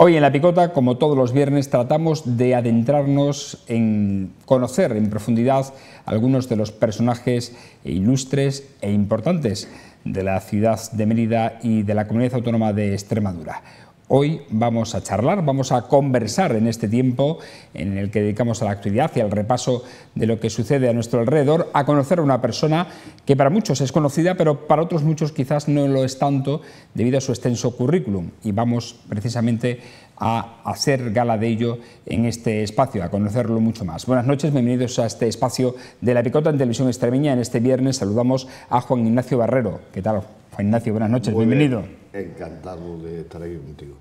Hoy en La Picota, como todos los viernes, tratamos de adentrarnos en conocer en profundidad algunos de los personajes ilustres e importantes de la ciudad de Mérida y de la Comunidad Autónoma de Extremadura. Hoy vamos a charlar, vamos a conversar en este tiempo en el que dedicamos a la actualidad y al repaso de lo que sucede a nuestro alrededor, a conocer a una persona que para muchos es conocida, pero para otros muchos quizás no lo es tanto debido a su extenso currículum. Y vamos precisamente a hacer gala de ello en este espacio, a conocerlo mucho más. Buenas noches, bienvenidos a este espacio de La Picota en Televisión Extremeña. En este viernes saludamos a Juan Ignacio Barrero. ¿Qué tal, Juan Ignacio? Buenas noches, bienvenido. Encantado de estar aquí contigo.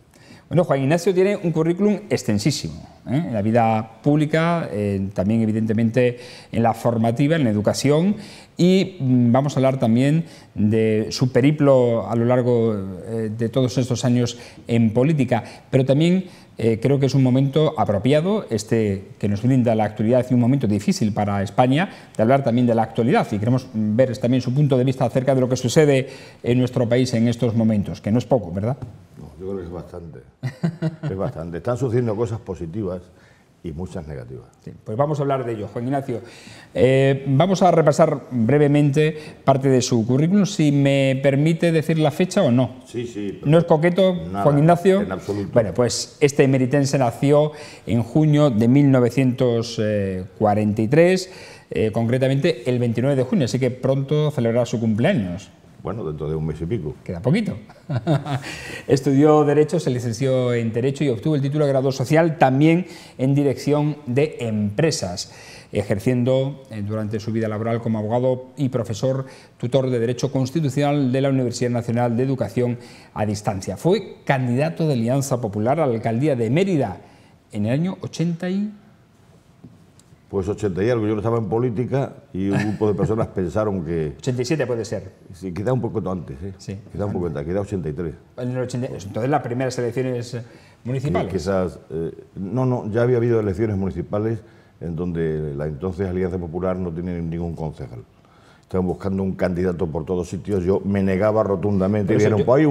Bueno, Juan Ignacio tiene un currículum extensísimo, en la vida pública, también evidentemente en la formativa, en la educación, y vamos a hablar también de su periplo a lo largo de todos estos años en política, pero también creo que es un momento apropiado, que nos brinda la actualidad y un momento difícil para España, de hablar también de la actualidad, y queremos ver también su punto de vista acerca de lo que sucede en nuestro país en estos momentos, que no es poco, ¿verdad? Yo creo que es bastante, es bastante. Están sucediendo cosas positivas y muchas negativas. Sí, pues vamos a hablar de ello, Juan Ignacio. Vamos a repasar brevemente parte de su currículum, si me permite decir la fecha o no. Sí, sí. ¿No es coqueto, nada, Juan Ignacio? En absoluto. Bueno, pues este emeritense nació en junio de 1943, concretamente el 29 de junio, así que pronto celebrará su cumpleaños. Bueno, dentro de un mes y pico. Queda poquito. Estudió Derecho, se licenció en Derecho y obtuvo el título de grado social también en Dirección de Empresas, ejerciendo durante su vida laboral como abogado y profesor tutor de Derecho Constitucional de la Universidad Nacional de Educación a Distancia. Fue candidato de Alianza Popular a la alcaldía de Mérida en el año 80 y... Pues 80 y algo, yo no estaba en política y un grupo de personas pensaron que... 87 puede ser. Sí, queda un poco antes, ¿eh? Sí. Queda un poco antes, queda 83. En el 80, entonces las primeras elecciones municipales. Quizás, no, ya había habido elecciones municipales en donde la entonces Alianza Popular no tenía ningún concejal. Estaban buscando un candidato por todos sitios, yo me negaba rotundamente y dijeron, pues hay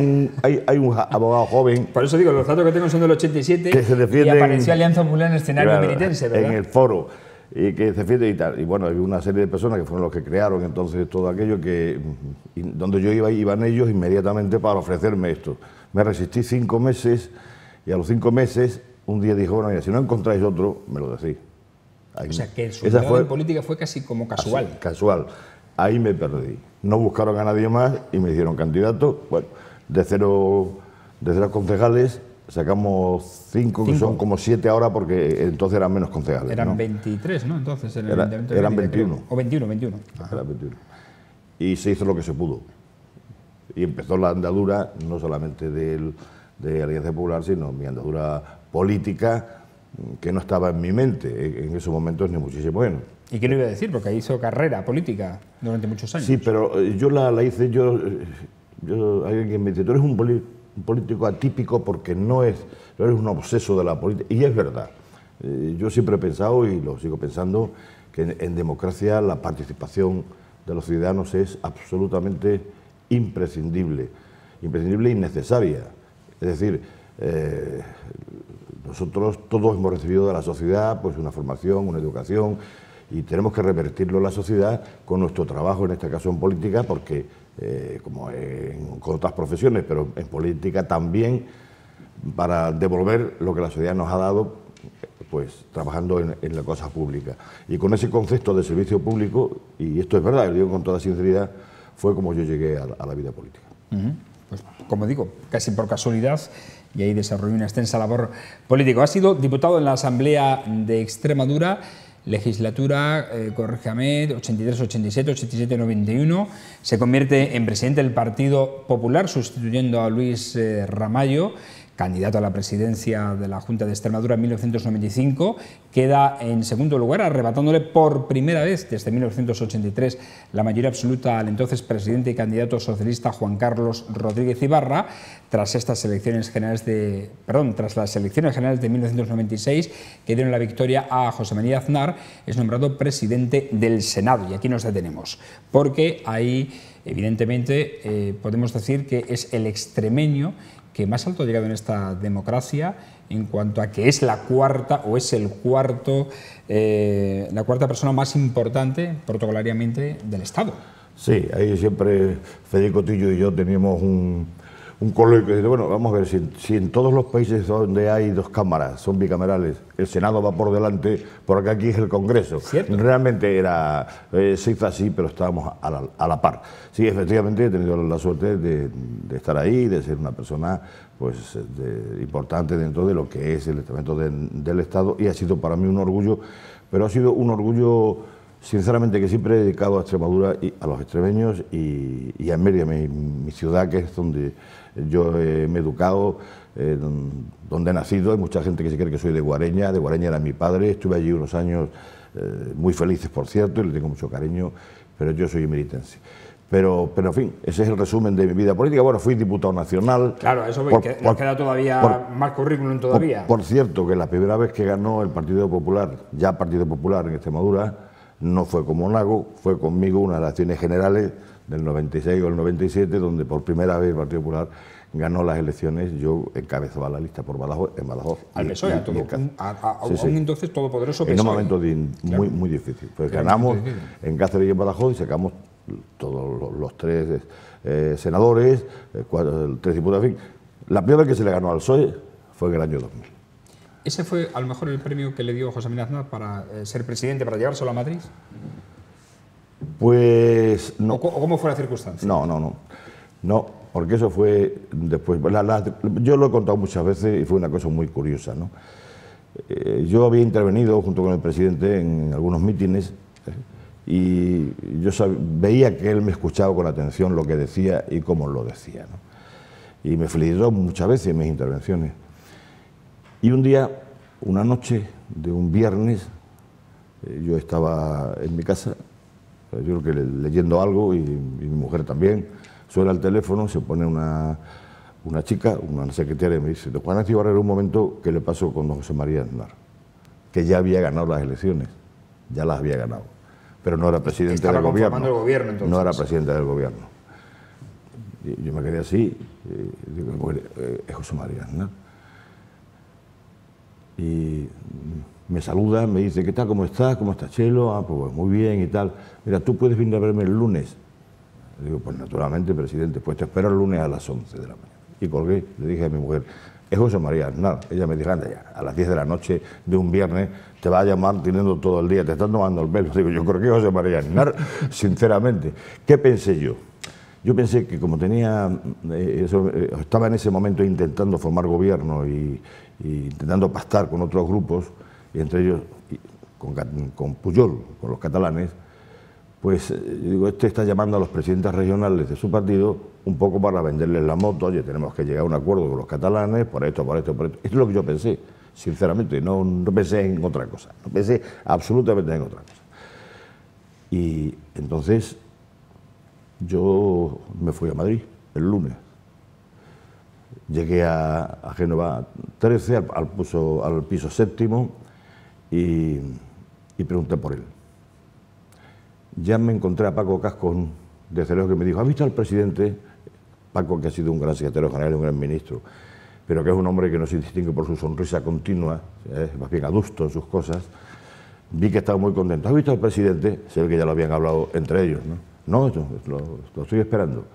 un abogado joven... Por eso digo, los datos que tengo son del 87 que se defiende y apareció Alianza Popular en el escenario meritense, ¿verdad? En el foro. Y que se defiende y tal. Y bueno, hay una serie de personas que fueron los que crearon entonces todo aquello, donde yo iban ellos inmediatamente para ofrecerme esto. Me resistí 5 meses y a los 5 meses un día dijo, bueno, mira, si no encontráis otro, me lo decís. O sea, que su entrada en política fue casi como casual. Así, casual. Ahí me perdí. No buscaron a nadie más y me hicieron candidato. Bueno, de cero concejales sacamos 5, que son como 7 ahora, porque entonces eran menos concejales. Eran, ¿no? 23, ¿no? Entonces, en el Ayuntamiento de Mérida, 21. Creo. O 21. Eran 21. Y se hizo lo que se pudo. Y empezó la andadura, no solamente de Alianza Popular, sino mi andadura política, que no estaba en mi mente en esos momentos, ni muchísimo menos. ¿Y qué le iba a decir? Porque hizo carrera política durante muchos años. Sí, pero yo la hice, alguien que me dice, tú eres un político atípico porque no eres un obseso de la política, y es verdad. Yo siempre he pensado, y lo sigo pensando, que en democracia la participación de los ciudadanos es absolutamente imprescindible y necesaria. Es decir, nosotros todos hemos recibido de la sociedad pues una formación, una educación, y tenemos que revertirlo en la sociedad con nuestro trabajo, en este caso en política, porque como con otras profesiones, pero en política también, para devolver lo que la sociedad nos ha dado, pues trabajando en la cosa pública. Y con ese concepto de servicio público, y esto es verdad, lo digo con toda sinceridad, fue como yo llegué a la vida política. Pues, como digo, casi por casualidad, y ahí desarrolló una extensa labor política. Ha sido diputado en la Asamblea de Extremadura, legislatura, corríjame, 83, 87, 87, 91, se convierte en presidente del Partido Popular, sustituyendo a Luis Ramallo, candidato a la presidencia de la Junta de Extremadura en 1995, queda en segundo lugar, arrebatándole por primera vez desde 1983 la mayoría absoluta al entonces presidente y candidato socialista Juan Carlos Rodríguez Ibarra, tras las elecciones generales de 1996, que dieron la victoria a José María Aznar. Es nombrado presidente del Senado, y aquí nos detenemos, porque ahí evidentemente podemos decir que es el extremeño que más alto ha llegado en esta democracia en cuanto a que es la cuarta o es el cuarto, la cuarta persona más importante protocolariamente del Estado. Sí, ahí siempre Federico Tillo y yo teníamos un coloquio que dice, bueno, vamos a ver, si en todos los países donde hay dos cámaras, son bicamerales, el Senado va por delante, porque aquí es el Congreso. ¿Cierto? Realmente se hizo así, pero estábamos a la par. Sí, efectivamente he tenido la suerte de estar ahí, de ser una persona pues importante dentro de lo que es el estamento del Estado, y ha sido para mí un orgullo, pero ha sido un orgullo sinceramente que siempre he dedicado a Extremadura y a los extremeños y a Mérida, mi ciudad, que es donde yo me he educado, donde he nacido. Hay mucha gente que se cree que soy de Guareña era mi padre, estuve allí unos años muy felices, por cierto, y le tengo mucho cariño, pero yo soy emeritense. Pero en fin, ese es el resumen de mi vida política. Bueno, fui diputado nacional. Claro, eso nos queda todavía más currículum todavía. Por cierto, que la primera vez que ganó el Partido Popular, ya Partido Popular en Extremadura, no fue con Monago, fue conmigo unas elecciones generales del 96 o el 97, donde por primera vez el Partido Popular ganó las elecciones. Yo encabezaba la lista por Badajoz, en Badajoz. Al PSOE, un entonces todopoderoso PSOE. En un momento muy difícil. Pues ganamos en Cáceres y en Badajoz y sacamos todos los tres senadores, 3 diputados, en fin. La primera vez que se le ganó al PSOE fue en el año 2000. ¿Ese fue a lo mejor el premio que le dio José María Aznar para ser presidente, para llevárselo a Madrid? Pues no. ¿O cómo fue la circunstancia? No, porque eso fue después. Yo lo he contado muchas veces y fue una cosa muy curiosa, ¿no? Yo había intervenido junto con el presidente en algunos mítines y yo veía que él me escuchaba con atención lo que decía y cómo lo decía, ¿no? Y me felicitó muchas veces en mis intervenciones. Y un día, una noche de un viernes, yo estaba en mi casa, yo creo que leyendo algo y mi mujer también, suena el teléfono, se pone una chica, una secretaria, y me dice, Juan Ignacio Barrera, un momento, ¿qué le pasó con don José María Aznar? Que ya había ganado las elecciones, ya las había ganado, pero no era presidente del gobierno. El gobierno entonces. No era presidente del gobierno. Y yo me quedé así, y digo, bueno, es José María Aznar. Y me saluda, me dice, ¿qué tal? ¿Cómo estás? ¿Cómo está Chelo? Ah, pues muy bien y tal. Mira, ¿tú puedes venir a verme el lunes? Le digo, pues naturalmente, presidente, pues te espero el lunes a las 11 de la mañana. Y colgué, le dije a mi mujer, es José María Aznar. Ella me dijo, anda ya, a las 10 de la noche de un viernes te va a llamar teniendo todo el día, te están tomando el pelo. Digo, yo creo que es José María Aznar, sinceramente. ¿Qué pensé yo? Yo pensé que como estaba en ese momento intentando formar gobierno y intentando pactar con otros grupos, y entre ellos con Pujol, con los catalanes, pues digo, este está llamando a los presidentes regionales de su partido un poco para venderles la moto. Oye, tenemos que llegar a un acuerdo con los catalanes por esto. Esto es lo que yo pensé, sinceramente, no pensé en otra cosa, no pensé absolutamente en otra cosa. Y entonces yo me fui a Madrid el lunes. Llegué a Génova 13, al piso 7º, y pregunté por él. Ya me encontré a Paco Cascón de Cereo, que me dijo, ¿has visto al presidente? Paco, que ha sido un gran secretario general y un gran ministro, pero que es un hombre que no se distingue por su sonrisa continua, es más bien adusto en sus cosas. Vi que estaba muy contento. ¿Has visto al presidente? Se ve que ya lo habían hablado entre ellos, ¿no? No, lo estoy esperando.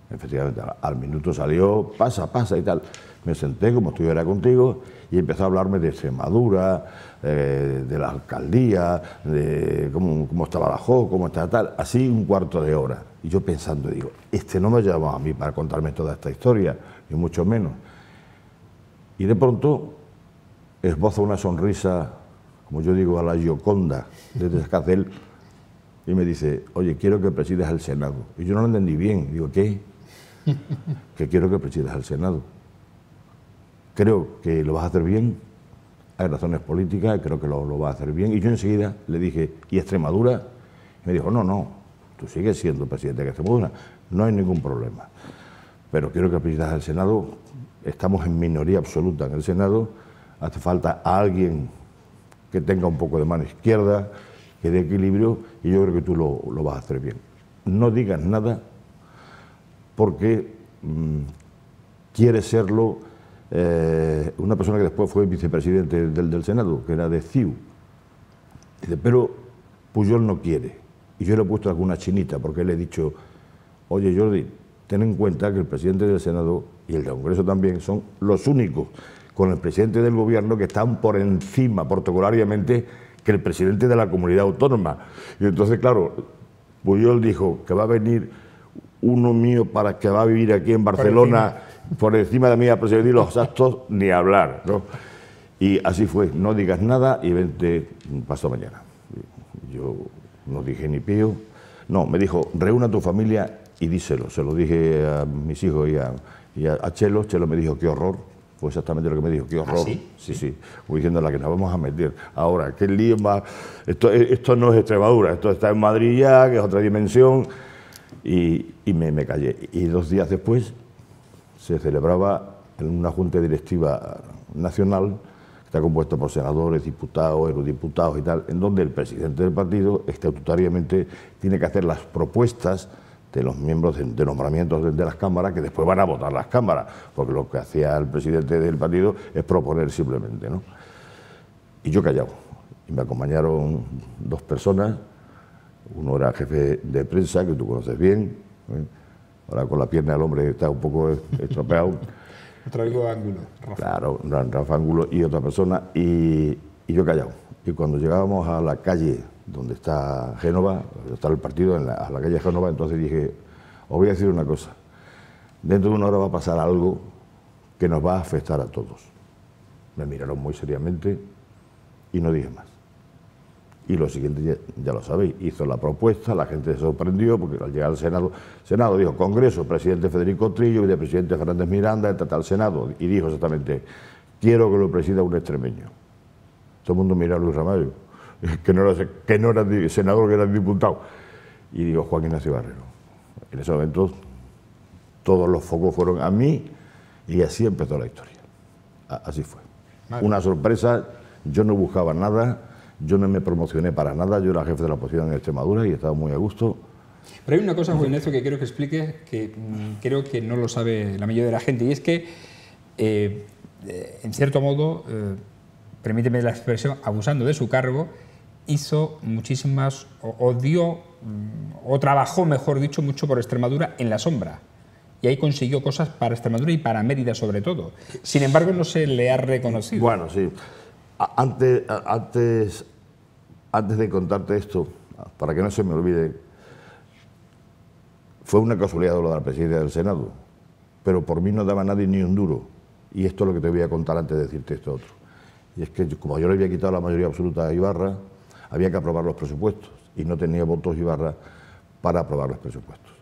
Efectivamente, al minuto salió, pasa y tal. Me senté como estuviera contigo y empezó a hablarme de Extremadura, de la alcaldía, de cómo estaba Badajoz, cómo está tal, así un cuarto de hora. Y yo pensando, digo, no me llamó a mí para contarme toda esta historia, ni mucho menos. Y de pronto esboza una sonrisa, como yo digo, a la Gioconda de Descacel, y me dice, oye, quiero que presidas el Senado. Y yo no lo entendí bien. Digo, ¿qué? Que quiero que presidas el Senado. Creo que lo vas a hacer bien. Hay razones políticas, creo que lo vas a hacer bien. Y yo enseguida le dije, ¿y Extremadura? Y me dijo, no, tú sigues siendo presidente de Extremadura, no hay ningún problema. Pero quiero que presidas el Senado. Estamos en minoría absoluta en el Senado. Hace falta a alguien que tenga un poco de mano izquierda, que dé equilibrio, y yo creo que tú lo vas a hacer bien. No digas nada porque quieres serlo una persona que después fue vicepresidente del Senado, que era de CiU. Dice, pero Pujol no quiere. Y yo le he puesto alguna chinita, porque le he dicho, oye Jordi, ten en cuenta que el presidente del Senado y el del Congreso también son los únicos con el presidente del gobierno que están por encima, protocolariamente, que el presidente de la comunidad autónoma. Y entonces, claro, Pujol dijo que va a venir uno mío para que va a vivir aquí en Barcelona por encima de mí a presidir los actos, ni hablar, ¿no? Y así fue, no digas nada y vente pasado mañana. Yo no dije ni pío. No, me dijo, reúna a tu familia y díselo. Se lo dije a mis hijos y a Chelo. Chelo me dijo, qué horror. Fue exactamente lo que me dijo, qué horror. ¿Ah, sí? Sí. Voy diciendo a la que nos vamos a meter. Ahora, qué lío más. Esto no es Extremadura, esto está en Madrid ya, que es otra dimensión. Y me callé. Y 2 días después se celebraba en una junta directiva nacional, que está compuesta por senadores, diputados, eurodiputados y tal, en donde el presidente del partido estatutariamente tiene que hacer las propuestas de los miembros de nombramientos de las cámaras, que después van a votar las cámaras, porque lo que hacía el presidente del partido es proponer simplemente, ¿no? Y yo callado. Y me acompañaron 2 personas. Uno era jefe de prensa, que tú conoces bien, ¿eh? Ahora con la pierna del hombre está un poco estropeado. Otro amigo Ángulo, Rafa. Claro, Rafa Ángulo y otra persona, y yo callado. Y cuando llegábamos a la calle donde está Génova, donde está el partido, a la calle Génova, entonces dije, os voy a decir una cosa, dentro de 1 hora va a pasar algo que nos va a afectar a todos. Me miraron muy seriamente y no dije más. Y lo siguiente ya lo sabéis, hizo la propuesta, la gente se sorprendió porque al llegar al Senado dijo Congreso, presidente Federico Trillo, vicepresidente Fernández Miranda, al Senado, y dijo exactamente, quiero que lo presida un extremeño. Todo el mundo mira a Luis Ramallo, que no era senador, que era diputado. Y digo, Juan Ignacio Barrero. En ese momento todos los focos fueron a mí y así empezó la historia. Así fue. Vale. Una sorpresa, yo no buscaba nada. Yo no me promocioné para nada, yo era jefe de la oposición en Extremadura y estaba muy a gusto. Pero hay una cosa, Juan Ignacio, que quiero que explique, que creo que no lo sabe la mayoría de la gente, y es que, en cierto modo, permíteme la expresión, abusando de su cargo, hizo muchísimas, o trabajó, mejor dicho, mucho por Extremadura en la sombra. Y ahí consiguió cosas para Extremadura y para Mérida sobre todo. Sin embargo, no se le ha reconocido. Bueno, sí. Antes de contarte esto, para que no se me olvide, fue una casualidad lo de la presidencia del Senado, pero por mí no daba nadie ni un duro. Y esto es lo que te voy a contar antes de decirte esto otro. Y es que como yo le había quitado la mayoría absoluta a Ibarra, había que aprobar los presupuestos y no tenía votos Ibarra para aprobar los presupuestos.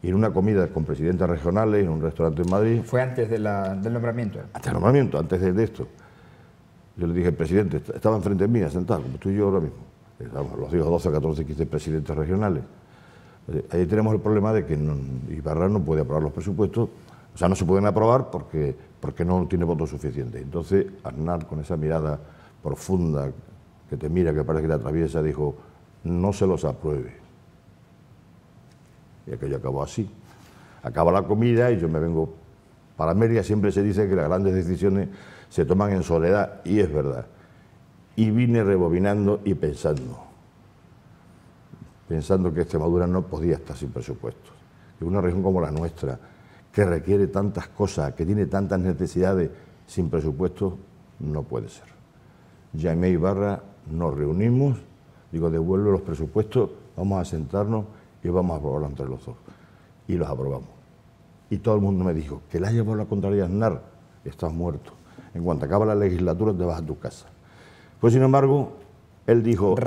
Y en una comida con presidentes regionales en un restaurante en Madrid... ¿Fue antes del nombramiento? Antes del nombramiento, antes de esto. Yo le dije, presidente, estaba enfrente mía, sentado, como tú y yo ahora mismo. Los digo 12, 14, 15 presidentes regionales. Ahí tenemos el problema de que Ibarra no puede aprobar los presupuestos, o sea, no se pueden aprobar porque no tiene votos suficientes. Entonces, Aznar, con esa mirada profunda que te mira, que parece que te atraviesa, dijo, no se los apruebe. Y aquello acabó así. Acaba la comida y yo me vengo para Mérida. Siempre se dice que las grandes decisiones se toman en soledad, y es verdad. Y vine rebobinando y pensando que Extremadura no podía estar sin presupuestos. Que una región como la nuestra, que requiere tantas cosas, que tiene tantas necesidades, sin presupuestos, no puede ser. Llamé a Ibarra, nos reunimos, digo, devuelve los presupuestos, vamos a sentarnos y vamos a aprobarlos entre los dos. Y los aprobamos. Y todo el mundo me dijo, que le haya llevado la contraria a Aznar, estás muerto. En cuanto acaba la legislatura te vas a tu casa. Pues sin embargo, él dijo,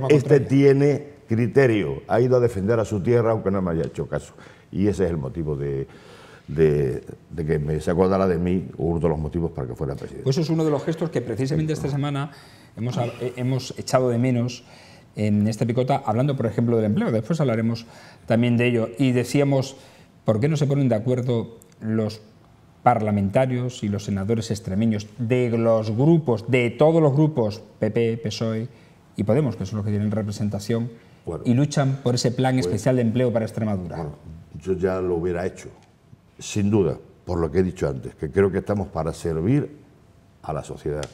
este tiene criterio, ha ido a defender a su tierra aunque no me haya hecho caso. Y ese es el motivo de que me se acordara de mí, uno de los motivos para que fuera presidente. Pues eso es uno de los gestos que precisamente esta semana hemos echado de menos en esta picota, hablando por ejemplo del empleo. Después hablaremos también de ello. Y decíamos, ¿por qué no se ponen de acuerdo los parlamentarios y los senadores extremeños de los grupos, de todos los grupos, PP, PSOE y Podemos, que son los que tienen representación, bueno, y luchan por ese plan especial de empleo para Extremadura? Bueno, yo ya lo hubiera hecho, sin duda, por lo que he dicho antes, que creo que estamos para servir a la sociedad.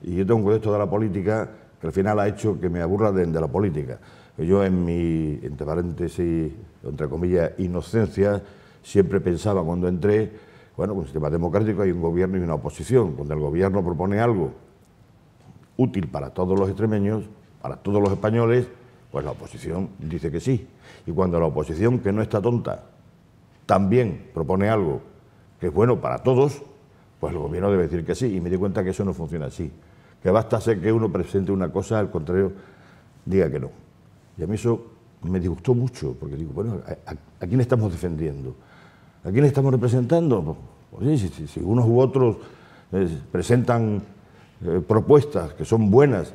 Y yo tengo un concepto de la política que al final ha hecho que me aburra de la política. Yo en mi, entre paréntesis, entre comillas, inocencia, siempre pensaba cuando entré, bueno, con un sistema democrático hay un gobierno y una oposición. Cuando el gobierno propone algo útil para todos los extremeños, para todos los españoles, pues la oposición dice que sí. Y cuando la oposición, que no está tonta, también propone algo que es bueno para todos, pues el gobierno debe decir que sí. Y me di cuenta que eso no funciona así. Que basta ser que uno presente una cosa, al contrario, diga que no. Y a mí eso me disgustó mucho, porque digo, bueno, ¿a quién estamos defendiendo? ¿A quién estamos representando? Pues, si unos u otros presentan propuestas que son buenas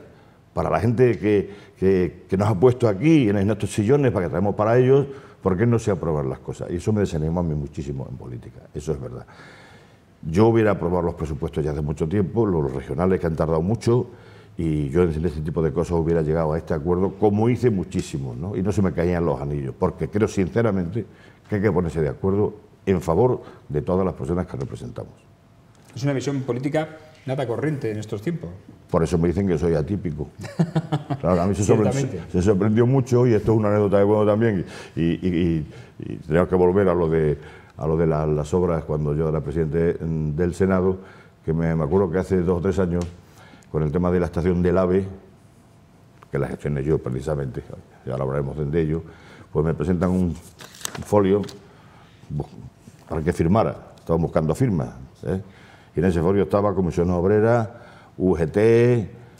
para la gente que nos ha puesto aquí en estos sillones para que traemos para ellos, ¿por qué no se aprueban las cosas? Y eso me desanimó a mí muchísimo en política, eso es verdad. Yo hubiera aprobado los presupuestos ya hace mucho tiempo, los regionales que han tardado mucho, y yo en este tipo de cosas hubiera llegado a este acuerdo, como hice muchísimo, ¿no? Y no se me caían los anillos, porque creo sinceramente que hay que ponerse de acuerdo en favor de todas las personas que representamos. Es una visión política nada corriente en estos tiempos. Por eso me dicen que soy atípico. Claro, a mí se sorprendió mucho, y esto es una anécdota de bueno también, y tenemos que volver a lo de las obras cuando yo era presidente del Senado, que me acuerdo que hace 2 o 3 años, con el tema de la estación del AVE, que la gestioné yo precisamente, ya hablaremos de ello, pues me presentan un folio para que firmara, estaban buscando firmas, y en ese folio estaba Comisión Obrera, UGT,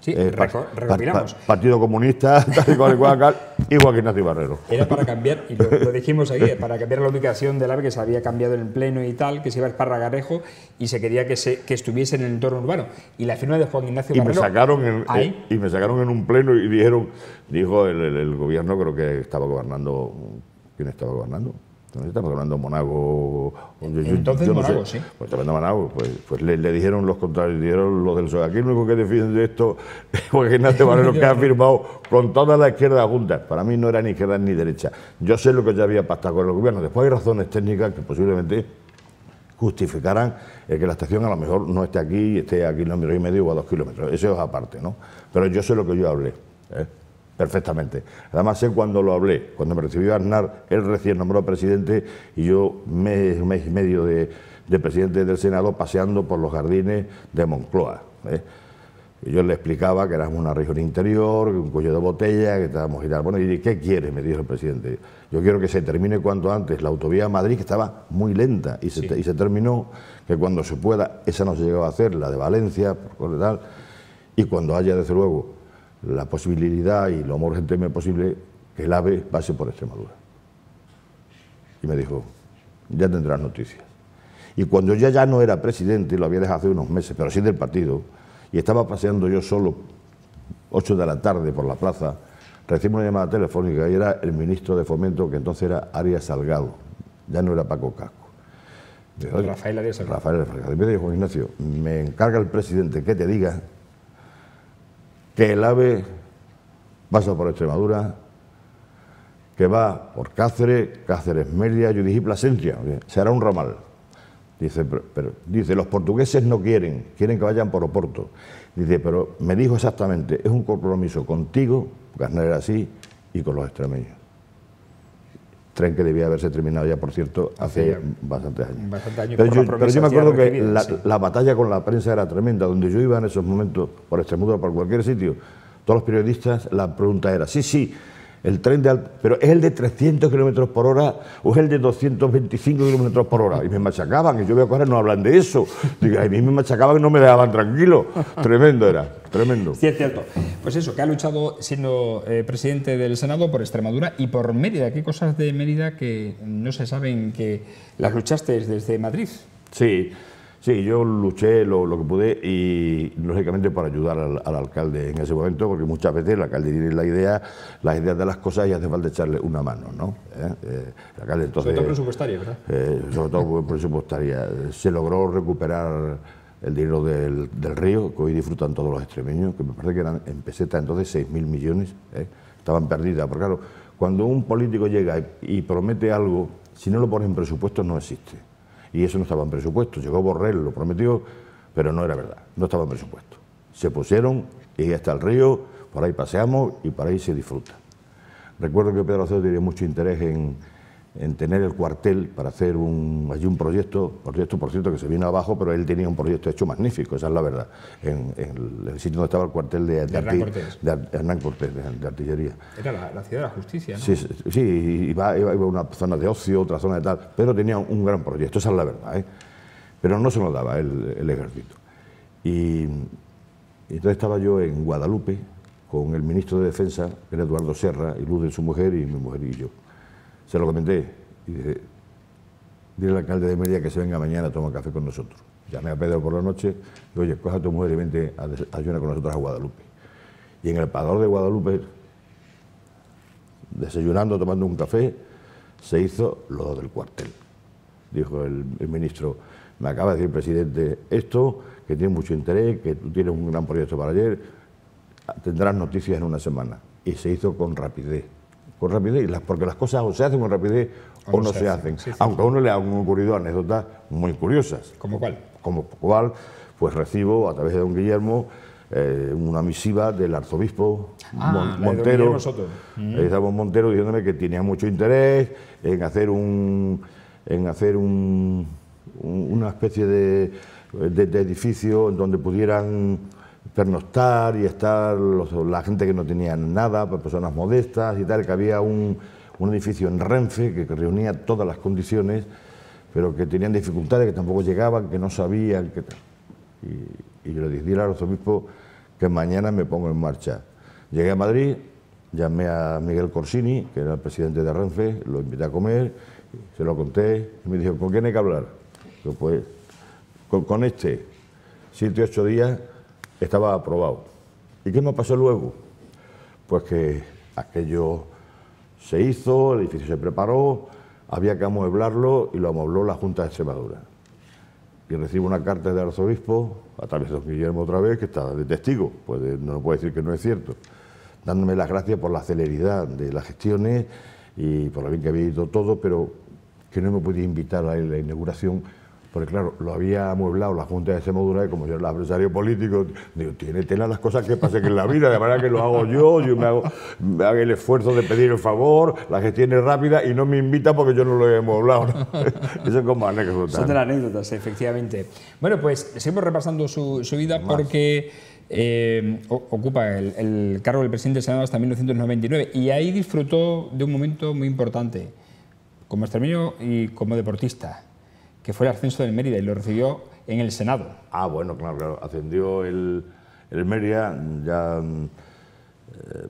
sí, recopilamos. Partido Comunista, tal y cual, y Joaquín Ignacio Barrero. Era para cambiar, y lo dijimos aquí, para cambiar la ubicación del AVE, que se había cambiado en el Pleno y tal, que se iba a Esparragarejo, y se quería que estuviese en el entorno urbano. Y la firma de Joaquín Ignacio Barrero... Me sacaron en un pleno y dijo el gobierno, creo que estaba gobernando... ¿Quién estaba gobernando? Estaba gobernando Monago. Entonces yo no Monago, sé. sí. Pues estaba Monago, pues le dijeron los contrarios, dijeron los del PSOE. Aquí el único que defiende esto es Joaquín Ignacio Barrero, que ha firmado con toda la izquierda junta. Para mí no era ni izquierda ni derecha. Yo sé lo que ya había pactado con el gobierno. Después hay razones técnicas que posiblemente justificarán el que la estación a lo mejor no esté aquí, esté a 1,5 kilómetros o a 2 kilómetros. Eso es aparte, ¿no? Pero yo sé lo que yo hablé, perfectamente. Además sé cuando lo hablé, cuando me recibió Aznar, él recién nombrado presidente, y yo un mes y medio de presidente del Senado paseando por los jardines de Moncloa. Y yo le explicaba que éramos una región interior, un cuello de botella, que estábamos y tal. Bueno, ¿y qué quiere?, me dijo el presidente. Yo quiero que se termine cuanto antes la autovía a Madrid, que estaba muy lenta, y se terminó, que cuando se pueda, esa no se llegaba a hacer, la de Valencia, por tal, y cuando haya, desde luego, la posibilidad y lo más urgente posible, que el AVE pase por Extremadura. Y me dijo, ya tendrás noticias. Y cuando yo ya no era presidente, lo había dejado hace unos meses, pero sí del partido, y estaba paseando yo solo, 8 de la tarde por la plaza, recibo una llamada telefónica y era el ministro de Fomento, que entonces era Arias Salgado, ya no era Paco Casco. Rafael Arias Salgado. Rafael Arias Salgado. Y me dijo, Juan Ignacio, me encarga el presidente que te diga que el AVE pasa por Extremadura, que va por Cáceres, Mérida, yo dije Plasencia, será un ramal. Dice, pero dice, los portugueses no quieren que vayan por Oporto. Dice, pero me dijo exactamente, es un compromiso contigo, porque Aznar era así, y con los extremeños. Tren que debía haberse terminado ya, por cierto, hace bastantes años. Pero yo me acuerdo que la batalla con la prensa era tremenda. Donde yo iba en esos momentos, por Extremadura, por cualquier sitio, todos los periodistas, la pregunta era, sí, el tren pero ¿es el de 300 kilómetros por hora o es el de 225 kilómetros por hora? Y me machacaban, y yo veo que ahora no hablan de eso. Digo, a mí me machacaban y no me dejaban tranquilo. Tremendo era, tremendo. Sí, es cierto. Pues eso, que ha luchado siendo presidente del Senado por Extremadura y por Mérida. ¿Qué cosas de Mérida que no se saben que las luchaste desde Madrid? Sí, yo luché lo que pude y, lógicamente, para ayudar al alcalde en ese momento, porque muchas veces el alcalde tiene las ideas de las cosas y hace falta echarle una mano, ¿no? El alcalde, entonces, sobre todo presupuestaria, ¿verdad? Sobre todo presupuestaria. Se logró recuperar el dinero del río, que hoy disfrutan todos los extremeños, que me parece que eran en pesetas entonces 6.000 millones, estaban perdidas. Porque claro, cuando un político llega y promete algo, si no lo pone en presupuesto no existe. Y eso no estaba en presupuesto. Llegó Borrell, lo prometió, pero no era verdad, no estaba en presupuesto. Se pusieron y ahí está el río, por ahí paseamos y por ahí se disfruta. Recuerdo que Pedro Acedo tenía mucho interés en tener el cuartel para hacer allí un proyecto, por cierto, que se vino abajo, pero él tenía un proyecto hecho magnífico, esa es la verdad, en el sitio donde estaba el cuartel de Hernán Cortés, de artillería. Era la ciudad de la justicia, ¿no? Sí, iba a una zona de ocio, otra zona de tal, pero tenía un gran proyecto, esa es la verdad, ¿eh? Pero no se nos daba el ejército. Y entonces estaba yo en Guadalupe con el ministro de Defensa, que era Eduardo Serra, y Lourdes, su mujer, y mi mujer y yo. Se lo comenté y dije, dile al alcalde de Mérida que se venga mañana a tomar café con nosotros. Llamé a Pedro por la noche y oye, coja a tu mujer y vente a desayunar con nosotros a Guadalupe. Y en el parador de Guadalupe, desayunando, tomando un café, se hizo lo del cuartel. Dijo el ministro, me acaba de decir el presidente esto, que tiene mucho interés, que tú tienes un gran proyecto para ayer, tendrás noticias en una semana. Y se hizo con rapidez. Con rapidez, porque las cosas o se hacen con rapidez o no se hacen. Sí, aunque a uno le han ocurrido anécdotas muy curiosas. ¿Cómo cuál? Como cuál, pues recibo a través de don Guillermo una misiva del arzobispo Montero. Estaba Montero diciéndome que tenía mucho interés en hacer una especie de edificio en donde pudieran pernoctar y estar la gente que no tenía nada, personas modestas y tal, que había un edificio en Renfe que reunía todas las condiciones, pero que tenían dificultades, que tampoco llegaban, que no sabían, qué tal. Y yo le dije al arzobispo que mañana me pongo en marcha. Llegué a Madrid, llamé a Miguel Corsini, que era el presidente de Renfe, lo invité a comer, se lo conté, y me dijo, ¿con quién hay que hablar? Yo, pues, con este, 7 u 8 días, estaba aprobado. ¿Y qué me pasó luego? Pues que aquello se hizo, el edificio se preparó, había que amueblarlo y lo amuebló la Junta de Extremadura. Y recibo una carta del arzobispo, a través de don Guillermo otra vez, que está de testigo, pues no puede decir que no es cierto, dándome las gracias por la celeridad de las gestiones y por lo bien que había ido todo, pero que no me podía invitar a la inauguración, porque claro, lo había amueblado la Junta de Extremadura y como yo era el adversario político, digo, tiene tela las cosas que pasen en la vida, de manera que lo hago yo me hago el esfuerzo de pedir el favor, la gestión es rápida y no me invita porque yo no lo he amueblado, ¿no? Eso es como anécdota. Son de las anécdotas, efectivamente. Bueno, pues seguimos repasando su vida porque ocupa el cargo del presidente del Senado hasta 1999 y ahí disfrutó de un momento muy importante, como extremeño y como deportista, que fue el ascenso del Mérida y lo recibió en el Senado. Ah, bueno, claro, ascendió el Mérida, ya,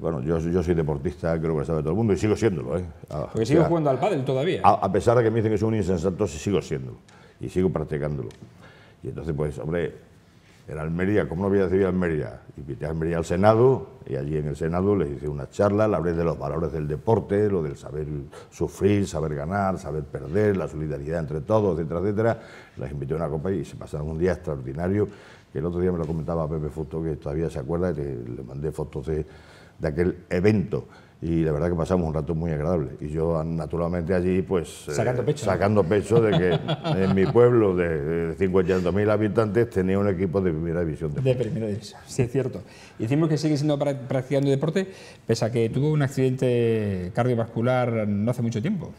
bueno, yo soy deportista, creo que lo sabe todo el mundo, y sigo siéndolo, ¿eh? Porque sigo jugando al pádel todavía. A pesar de que me dicen que soy un insensato, sí sigo siéndolo, y sigo practicándolo. Y entonces, pues, hombre, era el Mérida, ¿cómo no había decidido el Mérida? Invité al Mérida al Senado, y allí en el Senado les hice una charla, le hablé de los valores del deporte, lo del saber sufrir, saber ganar, saber perder, la solidaridad entre todos, etcétera, etcétera. Las invité a una copa y se pasaron un día extraordinario, que el otro día me lo comentaba Pepe Fusto, que todavía se acuerda, que le mandé fotos de aquel evento. Y la verdad que pasamos un rato muy agradable. Y yo, naturalmente, allí, pues... Sacando pecho de que en mi pueblo de 50.000 habitantes tenía un equipo de primera división. De primera división, sí, es cierto. Y decimos que sigue siendo practicando deporte, pese a que tuvo un accidente cardiovascular no hace mucho tiempo.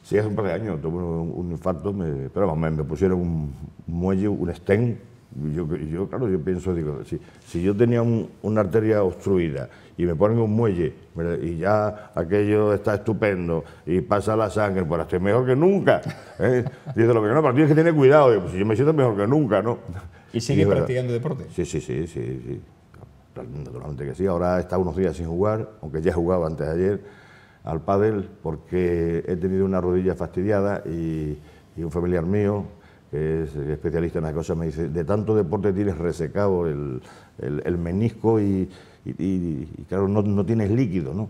Sí, hace un par de años tuve un infarto, pero vamos, me pusieron un muelle, un stent. Y yo, claro, yo pienso, digo, si yo tenía una arteria obstruida y me ponen un muelle y ya aquello está estupendo y pasa la sangre, pues estoy mejor que nunca. Dice lo que no, pero tienes que tener cuidado. Digo, pues yo me siento mejor que nunca, ¿no? ¿Y sigue practicando deporte? Sí. Naturalmente que sí. Ahora he estado unos días sin jugar, aunque ya jugaba antes de ayer, al pádel, porque he tenido una rodilla fastidiada y un familiar mío, que es especialista en las cosas, me dice, de tanto deporte tienes resecado el menisco y claro, no tienes líquido, ¿no?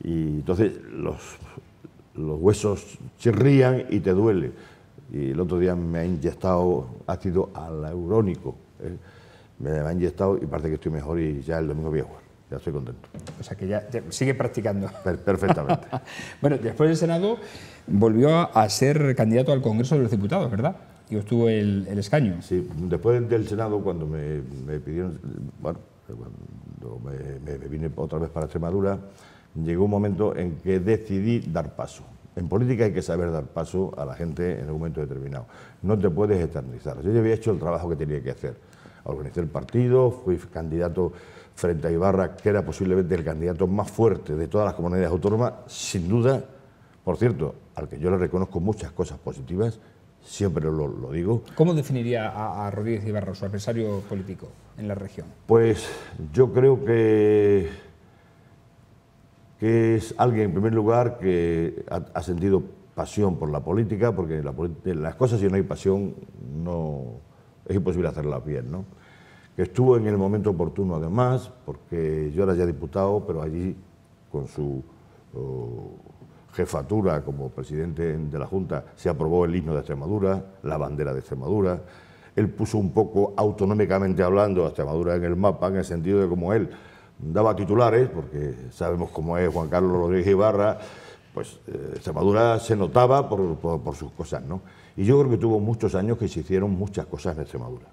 Y entonces los huesos chirrían y te duele. Y el otro día me ha inyectado ácido hialurónico, me ha inyectado y parece que estoy mejor y ya el domingo voy a jugar. ya estoy contento. O sea que ya sigue practicando. Perfectamente. Bueno, después del Senado volvió a ser candidato al Congreso de los Diputados, ¿verdad? Y obtuvo el escaño. Sí, después del Senado, cuando me pidieron, bueno, cuando me vine otra vez para Extremadura, llegó un momento en que decidí dar paso. En política hay que saber dar paso a la gente en un momento determinado. No te puedes eternizar. Yo ya había hecho el trabajo que tenía que hacer. Organicé el partido, fui candidato frente a Ibarra, que era posiblemente el candidato más fuerte de todas las comunidades autónomas, sin duda, por cierto, al que yo le reconozco muchas cosas positivas, siempre lo digo. ¿Cómo definiría a Rodríguez Ibarra, su adversario político en la región? Pues yo creo que es alguien, en primer lugar, que ha sentido pasión por la política, porque las cosas, si no hay pasión, no es imposible hacerlas bien, ¿no? Que estuvo en el momento oportuno, además, porque yo era ya diputado, pero allí, con su jefatura como presidente de la Junta, se aprobó el himno de Extremadura, la bandera de Extremadura. Él puso un poco, autonómicamente hablando, a Extremadura en el mapa, en el sentido de cómo él daba titulares, porque sabemos cómo es Juan Carlos Rodríguez Ibarra, pues Extremadura se notaba por sus cosas, ¿no? Y yo creo que tuvo muchos años que se hicieron muchas cosas en Extremadura.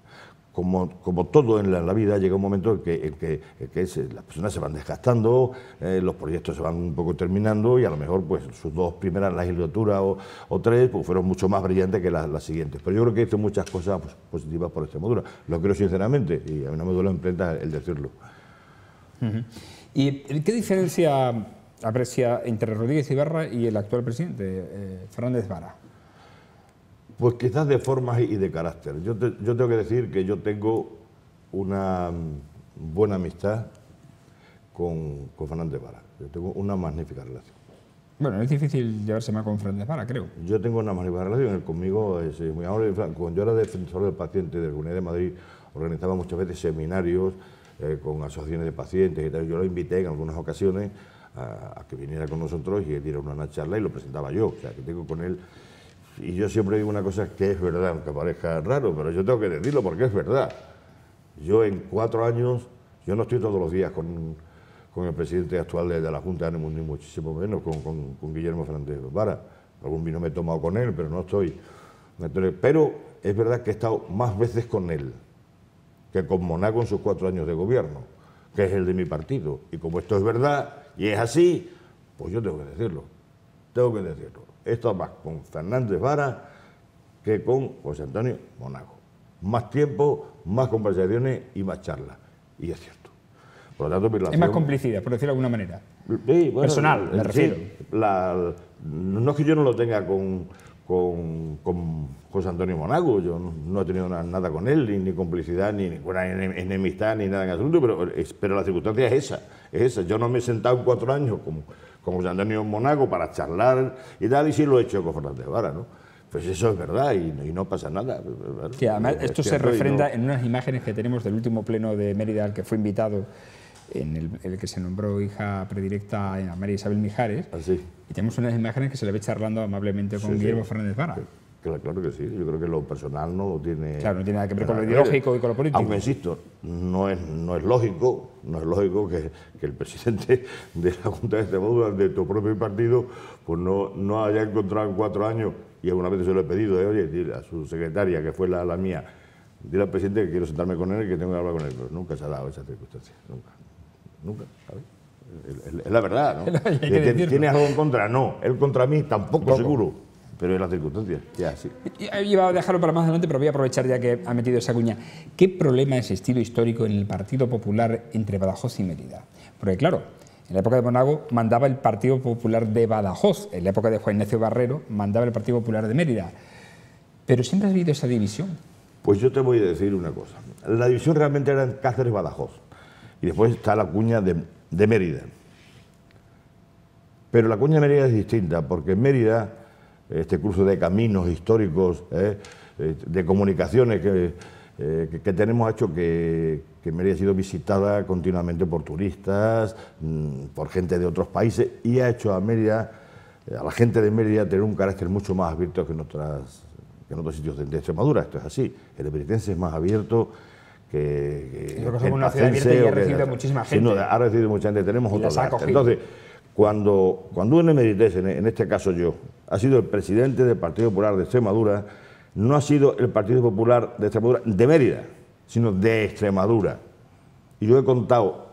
Como todo en la vida, llega un momento en que las personas se van desgastando, los proyectos se van un poco terminando y a lo mejor pues sus dos primeras legislaturas o tres pues, fueron mucho más brillantes que las siguientes. Pero yo creo que hizo muchas cosas pues, positivas por Extremadura. Lo creo sinceramente y a mí no me duele en prenda el decirlo. ¿Y qué diferencia aprecia entre Rodríguez Ibarra y el actual presidente, Fernández Vara? Pues quizás de formas y de carácter. Yo tengo que decir que yo tengo una buena amistad con Fernández Vara. Yo tengo una magnífica relación. Bueno, es difícil llevarse mal con Fernández Vara, creo. Yo tengo una magnífica relación. Él conmigo es muy amable. Cuando yo era defensor del paciente de la Comunidad de Madrid, organizaba muchas veces seminarios con asociaciones de pacientes y tal. Yo lo invité en algunas ocasiones a que viniera con nosotros y diera una charla y lo presentaba yo. O sea, que tengo con él. Y yo siempre digo una cosa que es verdad, aunque parezca raro, pero yo tengo que decirlo porque es verdad. Yo en 4 años, yo no estoy todos los días con el presidente actual de la Junta, ni muchísimo menos con Guillermo Fernández Vara. Algún vino me he tomado con él, pero no estoy. Pero es verdad que he estado más veces con él que con Monago en sus 4 años de gobierno, que es el de mi partido. Y como esto es verdad y es así, pues yo tengo que decirlo. Tengo que decirlo. He estado más con Fernández Vara que con José Antonio Monago. Más tiempo, más conversaciones y más charlas. Y es cierto. Por lo tanto, mi relación... Es más complicidad, por decirlo de alguna manera. Sí, bueno, personal, me refiero. No es que yo no lo tenga con José Antonio Monago, yo no he tenido nada con él, ni complicidad, ni ninguna enemistad, ni nada en absoluto, pero la circunstancia es esa. Yo no me he sentado en 4 años con José Antonio Monago para charlar y tal, y sí lo he hecho con Fernández Vara, ¿no? Pues eso es verdad y no pasa nada. Sí, además esto se refrenda en unas imágenes que tenemos del último pleno de Mérida al que fue invitado, en el que se nombró hija predilecta a María Isabel Mijares. Así. Y tenemos unas imágenes que se le ve charlando amablemente con Guillermo Fernández Vara. Claro que sí, yo creo que lo personal no lo tiene... Claro, no tiene nada que ver con lo ideológico y con lo político. Aunque insisto, no es lógico que el presidente de la Junta de Extremadura, de tu propio partido, pues no haya encontrado en 4 años, y alguna vez se lo he pedido, oye, dile a su secretaria, que fue la mía, dile al presidente que quiero sentarme con él y que tengo que hablar con él, pero nunca se ha dado esa circunstancia, nunca, ¿sabes? Es la verdad, ¿no? ¿Tienes algo en contra? No, él contra mí tampoco seguro. Pero es la circunstancia, ya sí. Iba a dejarlo para más adelante, pero voy a aprovechar ya que ha metido esa cuña. ¿Qué problema es estilo histórico en el Partido Popular entre Badajoz y Mérida? Porque claro, en la época de Monago mandaba el Partido Popular de Badajoz, en la época de Juan Ignacio Barrero mandaba el Partido Popular de Mérida. Pero siempre ha habido esa división. Pues yo te voy a decir una cosa. La división realmente era en Cáceres-Badajoz. Y después está la cuña de Mérida. Pero la cuña de Mérida es distinta, porque en Mérida, este cruce de caminos históricos, de comunicaciones que tenemos, ha hecho que Mérida ha sido visitada continuamente por turistas, por gente de otros países, y ha hecho a Mérida, a la gente de Mérida, tener un carácter mucho más abierto que en otros sitios de Extremadura. Esto es así. El meridense es más abierto Creo que somos una ciudad abierta y ha recibido muchísima gente. Sí, no, ha recibido mucha gente, tenemos otro arte. Entonces, cuando un emerités, en este caso yo, ha sido el presidente del Partido Popular de Extremadura, no ha sido el Partido Popular de Extremadura de Mérida, sino de Extremadura. Y yo he contado,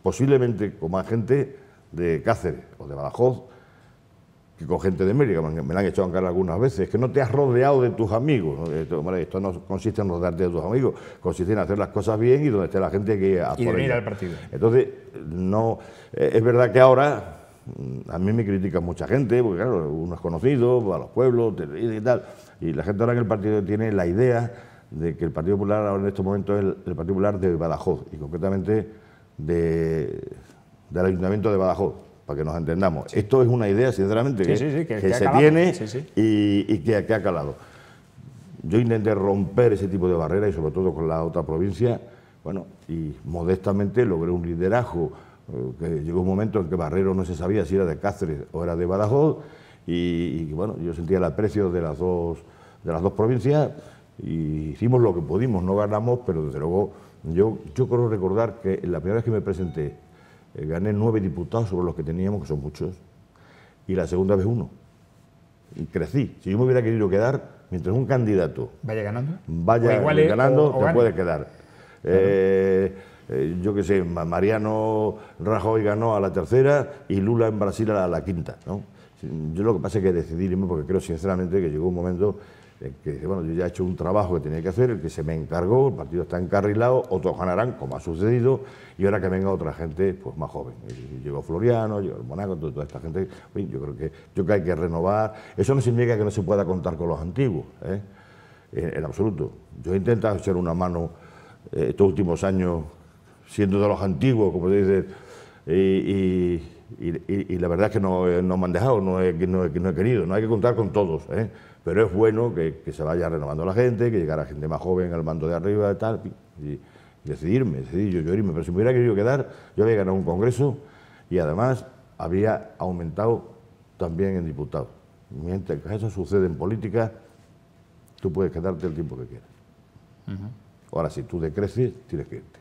posiblemente con más gente de Cáceres o de Badajoz, que con gente de Mérida, me la han echado en cara algunas veces, que no te has rodeado de tus amigos. Esto no consiste en rodearte de tus amigos, consiste en hacer las cosas bien y donde esté la gente que y de venir al partido. Entonces, no, es verdad que ahora a mí me critica mucha gente, porque claro, uno es conocido, va a los pueblos y tal, y la gente ahora en el partido tiene la idea de que el Partido Popular ahora en estos momentos es el Partido Popular de Badajoz, y concretamente del Ayuntamiento de Badajoz, para que nos entendamos. Sí. Esto es una idea, sinceramente, que se tiene y que ha calado. Yo intenté romper ese tipo de barreras y sobre todo con la otra provincia, bueno, y modestamente logré un liderazgo, que llegó un momento en que Barreiro no se sabía si era de Cáceres o era de Badajoz, y bueno, yo sentía el aprecio de las dos provincias y hicimos lo que pudimos, no ganamos, pero desde luego yo creo recordar que la primera vez que me presenté gané 9 diputados sobre los que teníamos, que son muchos, y la segunda vez 1. Y crecí. Si yo me hubiera querido quedar, mientras un candidato vaya ganando, te puedes quedar. Claro. Yo qué sé, Mariano Rajoy ganó a la tercera y Lula en Brasil a la quinta, ¿no? Yo lo que pasa es que decidí irme porque creo sinceramente que llegó un momento en que, bueno, yo ya he hecho un trabajo que tenía que hacer, el que se me encargó, el partido está encarrilado, otros ganarán, como ha sucedido, y ahora que venga otra gente pues más joven. Llegó Floriano, llegó Monaco, toda esta gente. Yo creo que hay que renovar. Eso no significa que no se pueda contar con los antiguos, en absoluto. Yo he intentado echar una mano estos últimos años siendo de los antiguos, como se dice, y la verdad es que no me han dejado, no he querido, no hay que contar con todos, pero es bueno que se vaya renovando la gente, que llegara gente más joven al mando de arriba y tal, y decidí yo irme, pero si me hubiera querido quedar, yo había ganado un congreso y además había aumentado también en diputados. Mientras que eso sucede en política, tú puedes quedarte el tiempo que quieras. Ahora, si tú decreces, tienes que irte.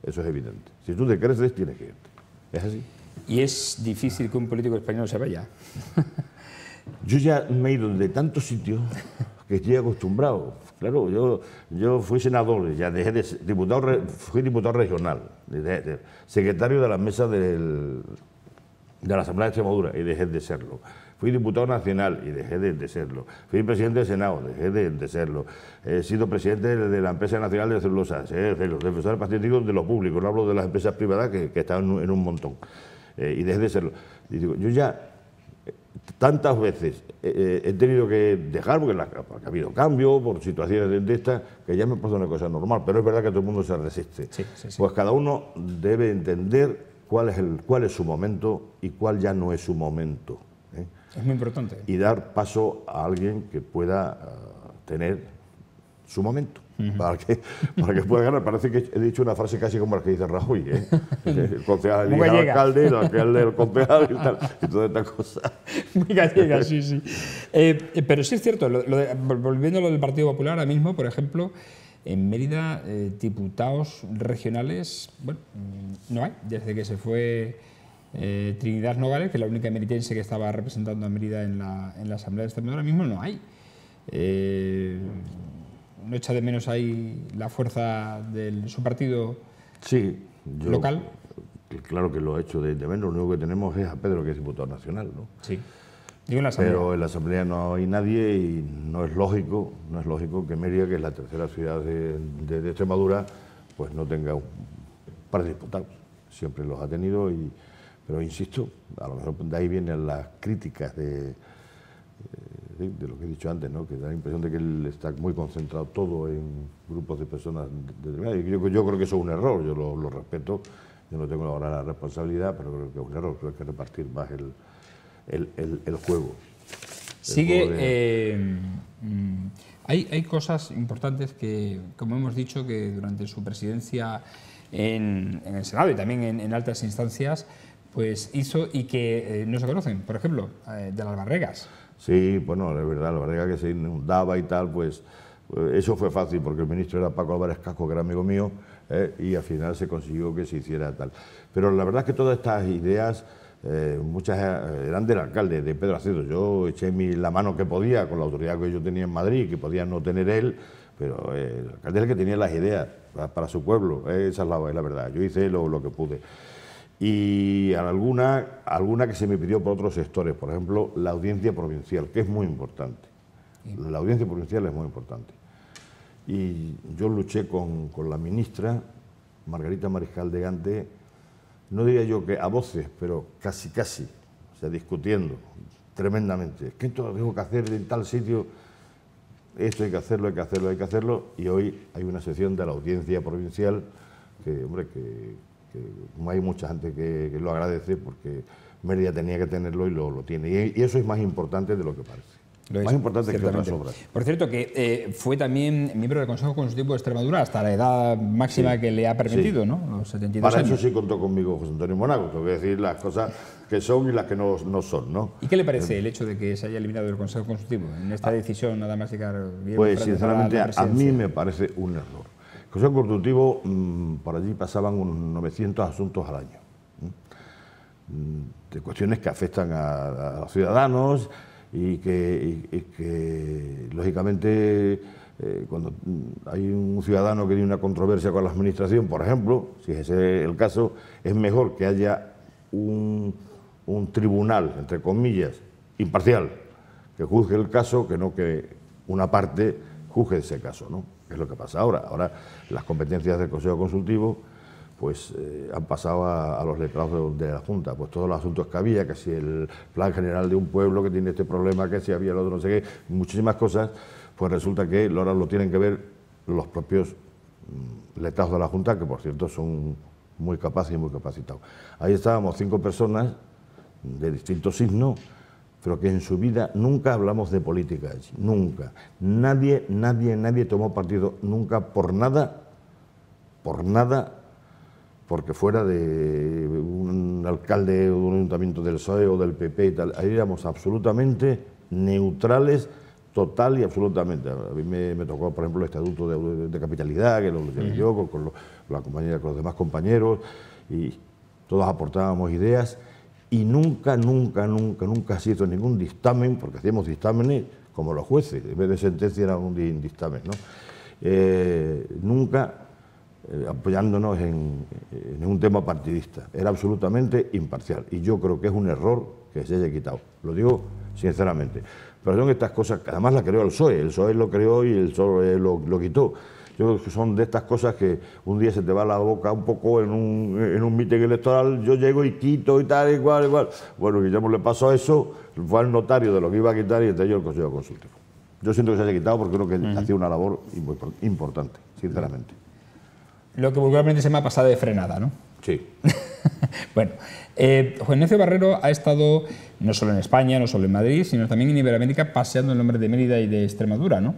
Eso es evidente. Si tú decreces, tienes que irte. Es así. ¿Y es difícil que un político español se vaya? Yo ya me he ido de tantos sitios que estoy acostumbrado. Claro, yo fui senador, ya dejé de ser diputado, fui diputado regional, secretario de la mesa de la Asamblea de Extremadura y dejé de serlo. Fui diputado nacional y dejé de serlo. Fui presidente del Senado, dejé de serlo. He sido presidente de la empresa nacional de celulosa, defensor patriótico de lo público, no hablo de las empresas privadas que están en un montón. Y dejé de serlo. Y digo, yo ya tantas veces he tenido que dejar, porque ha habido cambio por situaciones de estas, que ya me parece una cosa normal, pero es verdad que todo el mundo se resiste. Sí. Pues cada uno debe entender cuál es su momento y cuál ya no es su momento. Es muy importante. Y dar paso a alguien que pueda tener su momento, para que pueda ganar. Parece que he dicho una frase casi como la que dice Rajoy, el concejal elige al alcalde, el alcalde el concejal y tal, y toda esta cosa. Muy gallega, sí. Pero sí es cierto, volviendo a lo del Partido Popular, ahora mismo, por ejemplo, en Mérida, diputados regionales, bueno, no hay, desde que se fue Trinidad Nogales, que es la única meritense que estaba representando a Mérida en la Asamblea de Extremadura, ahora mismo no hay. ¿No echa de menos ahí la fuerza de su partido local? Claro que lo he hecho de menos, lo único que tenemos es a Pedro, que es diputado nacional, ¿no? Sí. Digo en la Asamblea. Pero en la Asamblea no hay nadie y no es lógico que Mérida, que es la tercera ciudad de Extremadura, pues no tenga un par de diputados. Siempre los ha tenido, pero insisto, a lo mejor de ahí vienen las críticas de lo que he dicho antes, ¿no? Que da la impresión de que él está muy concentrado todo en grupos de personas determinadas. Yo creo que eso es un error, yo lo respeto, yo no tengo ahora la responsabilidad, pero creo que es un error, creo que hay que repartir más el juego. Hay cosas importantes que, como hemos dicho, que durante su presidencia en el Senado y también en altas instancias, pues hizo y que no se conocen. Por ejemplo, de las barregas. Sí, bueno, es verdad, la barrega que se inundaba y tal, pues Eso fue fácil porque el ministro era Paco Álvarez Casco, que era amigo mío, y al final se consiguió que se hiciera tal. Pero la verdad es que todas estas ideas, muchas eran del alcalde, de Pedro Acedo. Yo eché la mano que podía con la autoridad que yo tenía en Madrid, que podía no tener él, pero el alcalde es el que tenía las ideas para su pueblo, esa es la verdad. Yo hice lo que pude. Y alguna que se me pidió por otros sectores, por ejemplo, la audiencia provincial, que es muy importante. La audiencia provincial es muy importante. Y yo luché con la ministra, Margarita Mariscal de Gante, no diría yo que a voces, pero casi, o sea, discutiendo tremendamente. Es que esto lo tengo que hacer en tal sitio, esto hay que hacerlo, hay que hacerlo, y hoy hay una sesión de la audiencia provincial que, hombre, que hay mucha gente que lo agradece porque Mérida tenía que tenerlo y lo tiene. Y eso es más importante de lo que parece. Más importante que otras obras. Por cierto, que fue también miembro del Consejo Consultivo de Extremadura hasta la edad máxima que le ha permitido, ¿no? Los 72 Para años. eso sí contó conmigo José Antonio Monago, tengo que decir las cosas que son y las que no son, ¿no? ¿Y qué le parece el hecho de que se haya eliminado del Consejo Consultivo en esta decisión nada más llegar? Pues sinceramente a mí me parece un error. El Consejo Consultivo, por allí pasaban unos 900 asuntos al año, de cuestiones que afectan a los ciudadanos y que lógicamente, cuando hay un ciudadano que tiene una controversia con la administración, por ejemplo, si ese es el caso, es mejor que haya un tribunal, entre comillas, imparcial, que juzgue el caso, que no que una parte juzgue ese caso, ¿no? Es lo que pasa ahora. Ahora las competencias del Consejo Consultivo pues han pasado a los letrados de la Junta, pues todos los asuntos que había, que si el plan general de un pueblo que tiene este problema, que si había el otro no sé qué, muchísimas cosas, pues resulta que ahora lo tienen que ver los propios letrados de la Junta, que por cierto son muy capaces y muy capacitados. Ahí estábamos 5 personas de distintos signos, pero que en su vida nunca hablamos de política, nunca. Nadie tomó partido nunca por nada, porque fuera de un alcalde o un ayuntamiento del PSOE o del PP y tal. Ahí éramos absolutamente neutrales, total y absolutamente. A mí me tocó, por ejemplo, el estatuto de capitalidad, que lo tenía yo con los demás compañeros, y todos aportábamos ideas. Y nunca se hizo ningún dictamen, porque hacíamos dictámenes como los jueces, en vez de sentencia era un dictamen, ¿no? Nunca apoyándonos en un tema partidista, era absolutamente imparcial. Y yo creo que es un error que se haya quitado, lo digo sinceramente. Pero son estas cosas, que además las creó el PSOE lo creó y el PSOE lo quitó. Yo creo que son de estas cosas que un día se te va la boca un poco en un mitin electoral, yo llego y quito y tal, igual. Bueno, Guillermo le pasó eso, fue al notario de lo que iba a quitar y entre ellos el Consejo Consultivo. Yo siento que se haya quitado porque creo que hacía una labor importante, sinceramente. Lo que vulgarmente se llama pasada de frenada, ¿no? Sí. Bueno, Juan Ignacio Barrero ha estado no solo en España, no solo en Madrid, sino también en Iberoamérica paseando el nombre de Mérida y de Extremadura, ¿no?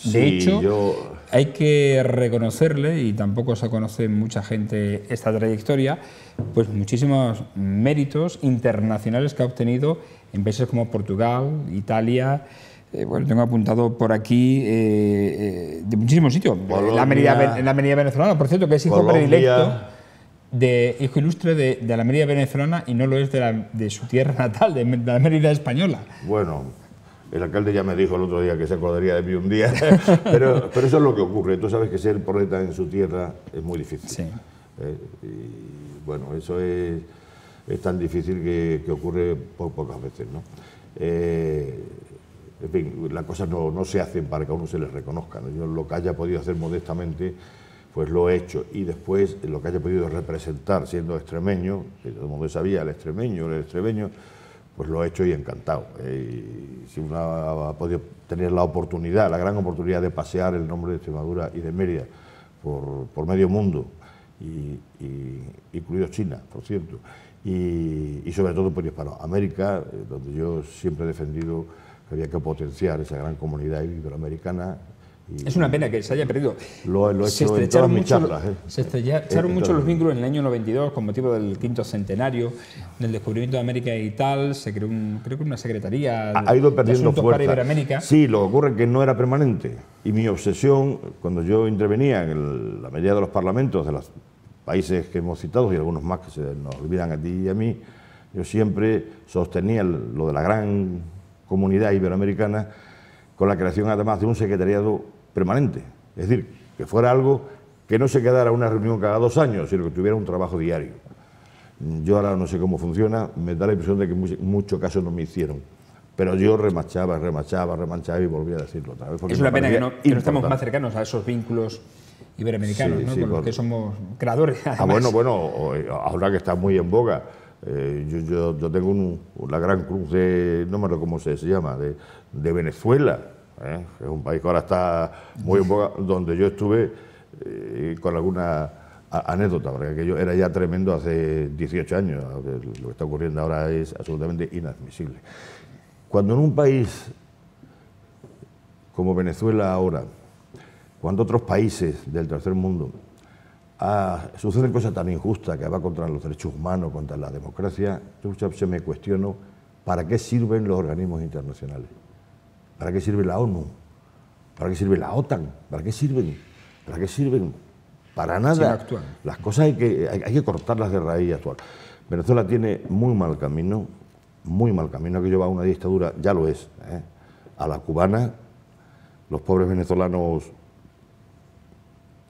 De hecho, hay que reconocerle, y tampoco se conoce mucha gente esta trayectoria, pues muchísimos méritos internacionales que ha obtenido en países como Portugal, Italia, bueno, tengo apuntado por aquí de muchísimos sitios. La Mérida venezolana, por cierto, que es hijo predilecto, hijo ilustre de la Mérida venezolana y no lo es de su tierra natal, de la Mérida española. Bueno, el alcalde ya me dijo el otro día que se acordaría de mí un día, pero eso es lo que ocurre. Tú sabes que ser poeta en su tierra es muy difícil. Sí. Y bueno, eso es tan difícil que ocurre pocas veces, ¿no? En fin, las cosas no se hacen para que a uno se les reconozca, ¿no? Yo lo que haya podido hacer modestamente, pues lo he hecho. Y después lo que haya podido representar siendo extremeño, que todo el mundo sabía, el extremeño, pues lo he hecho y encantado. Y si uno ha podido tener la oportunidad, la gran oportunidad de pasear el nombre de Extremadura y de Mérida por medio mundo, incluido China, por cierto, y sobre todo por Hispanoamérica, donde yo siempre he defendido que había que potenciar esa gran comunidad iberoamericana Es una pena que se haya perdido. Lo he hecho en todas mis charlas. Se estrecharon mucho los vínculos en el año 92 con motivo del 5º centenario del descubrimiento de América y tal. Se creó, creo que una secretaría ha ido perdiendo de fuerza. Para Iberoamérica. Sí, lo que ocurre es que no era permanente. Y mi obsesión, cuando yo intervenía en la mayoría de los parlamentos de los países que hemos citado y algunos más que se nos olvidan a ti y a mí, yo siempre sostenía lo de la gran comunidad iberoamericana con la creación además de un secretariado permanente, es decir, que fuera algo que no se quedara una reunión cada 2 años, sino que tuviera un trabajo diario. Yo ahora no sé cómo funciona, me da la impresión de que mucho caso no me hicieron, pero yo remachaba y volvía a decirlo otra vez. Es una pena que no estemos más cercanos a esos vínculos iberoamericanos, ¿no? Con los que somos creadores. Además. Bueno, ahora que está muy en boga, yo tengo la Gran Cruz de, no me acuerdo cómo se llama, de Venezuela, que es un país que ahora está muy en boga, donde yo estuve con alguna anécdota, porque aquello era ya tremendo hace 18 años, lo que está ocurriendo ahora es absolutamente inadmisible. Cuando en un país como Venezuela ahora, cuando otros países del tercer mundo suceden cosas tan injustas que va contra los derechos humanos, contra la democracia, yo muchas veces me cuestiono ¿para qué sirven los organismos internacionales? ¿Para qué sirve la ONU? ¿Para qué sirve la OTAN? ¿Para qué sirven? ¿Para qué sirven? Para nada. Sí, las cosas hay que cortarlas de raíz y actuar. Venezuela tiene muy mal camino que lleva a una dictadura, ya lo es, a la cubana. Los pobres venezolanos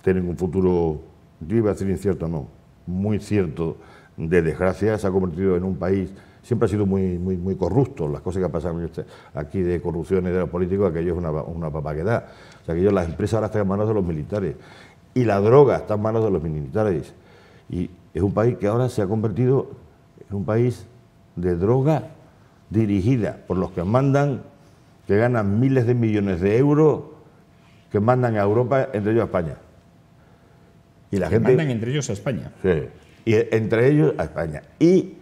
tienen un futuro, yo iba a decir incierto, no, muy cierto, de desgracia. Se ha convertido en un país, siempre ha sido muy corrupto. Las cosas que pasan aquí de corrupción y de los políticos, aquello es una papaquedad. O sea, aquello, las empresas ahora están en manos de los militares y la droga está en manos de los militares. Y es un país que ahora se ha convertido en un país de droga dirigida por los que mandan, que ganan miles de millones de euros, que mandan a Europa, entre ellos a España. Y la gente mandan entre ellos a España. Sí, y entre ellos a España. Y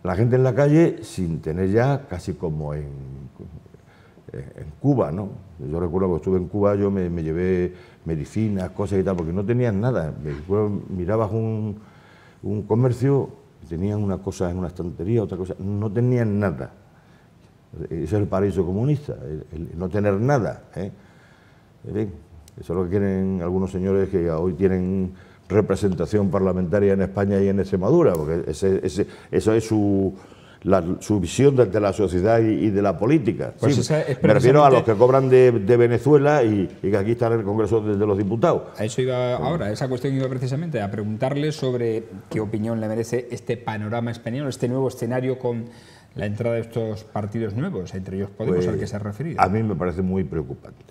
la gente en la calle sin tener ya, casi como en Cuba, ¿no? Yo recuerdo que estuve en Cuba, yo me llevé medicinas, cosas y tal, porque no tenían nada. Mirabas un comercio, tenían una cosa en una estantería, otra cosa, no tenían nada. Ese es el paraíso comunista, el no tener nada, ¿eh? Eso es lo que quieren algunos señores que hoy tienen representación parlamentaria en España y en Extremadura, porque eso es su visión de la sociedad y de la política. Pues sí, precisamente... Me refiero a los que cobran de Venezuela y que aquí están en el Congreso de los Diputados. A eso iba ahora, esa cuestión iba precisamente a preguntarle sobre qué opinión le merece este panorama español, este nuevo escenario con la entrada de estos partidos nuevos, entre ellos Podemos, pues, al que se ha referido. A mí me parece muy preocupante,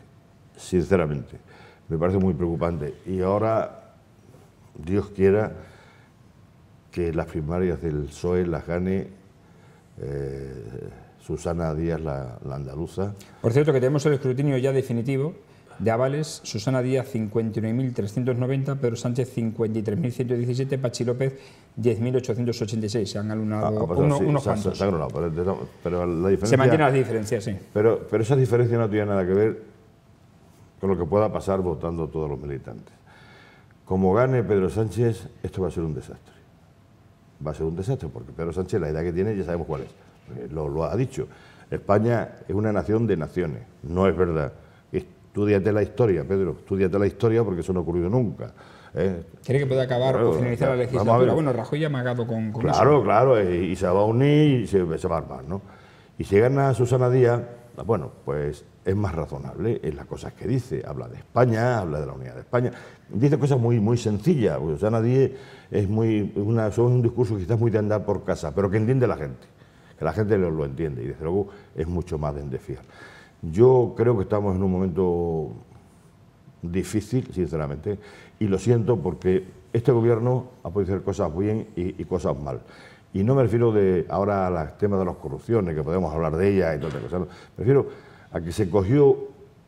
sinceramente, me parece muy preocupante. Y ahora, Dios quiera que las primarias del PSOE las gane Susana Díaz, la andaluza. Por cierto, que tenemos el escrutinio ya definitivo de avales: Susana Díaz 59.390, Pedro Sánchez 53.117, Pachi López 10.886. Se han alunado unos cuantos. Se han alunado, pero la diferencia, se mantienen las diferencias, sí. Pero esa diferencia no tiene nada que ver con lo que pueda pasar votando todos los militantes. Como gane Pedro Sánchez, esto va a ser un desastre. Va a ser un desastre, porque Pedro Sánchez, la edad que tiene, ya sabemos cuál es. Lo ha dicho. España es una nación de naciones. No es verdad. Estúdiate la historia, Pedro. Estúdiate la historia, porque eso no ha ocurrido nunca. ¿Quiere que pueda acabar o finalizar la legislatura? Bueno, Rajoy ya ha amagado con claro, eso. Claro, y se va a unir y se va a armar, ¿no? Y si gana Susana Díaz, bueno, pues es más razonable en las cosas que dice. Habla de España, habla de la unidad de España. Dice cosas muy sencillas. Susana Díaz es un discurso quizás muy de andar por casa, pero que entiende la gente. Que la gente lo entiende y desde luego es mucho más de fiar. Yo creo que estamos en un momento difícil, sinceramente, y lo siento porque este gobierno ha podido hacer cosas bien y cosas mal. Y no me refiero ahora al tema de las corrupciones, que podemos hablar de ellas y todas esas cosas. Me refiero a que se cogió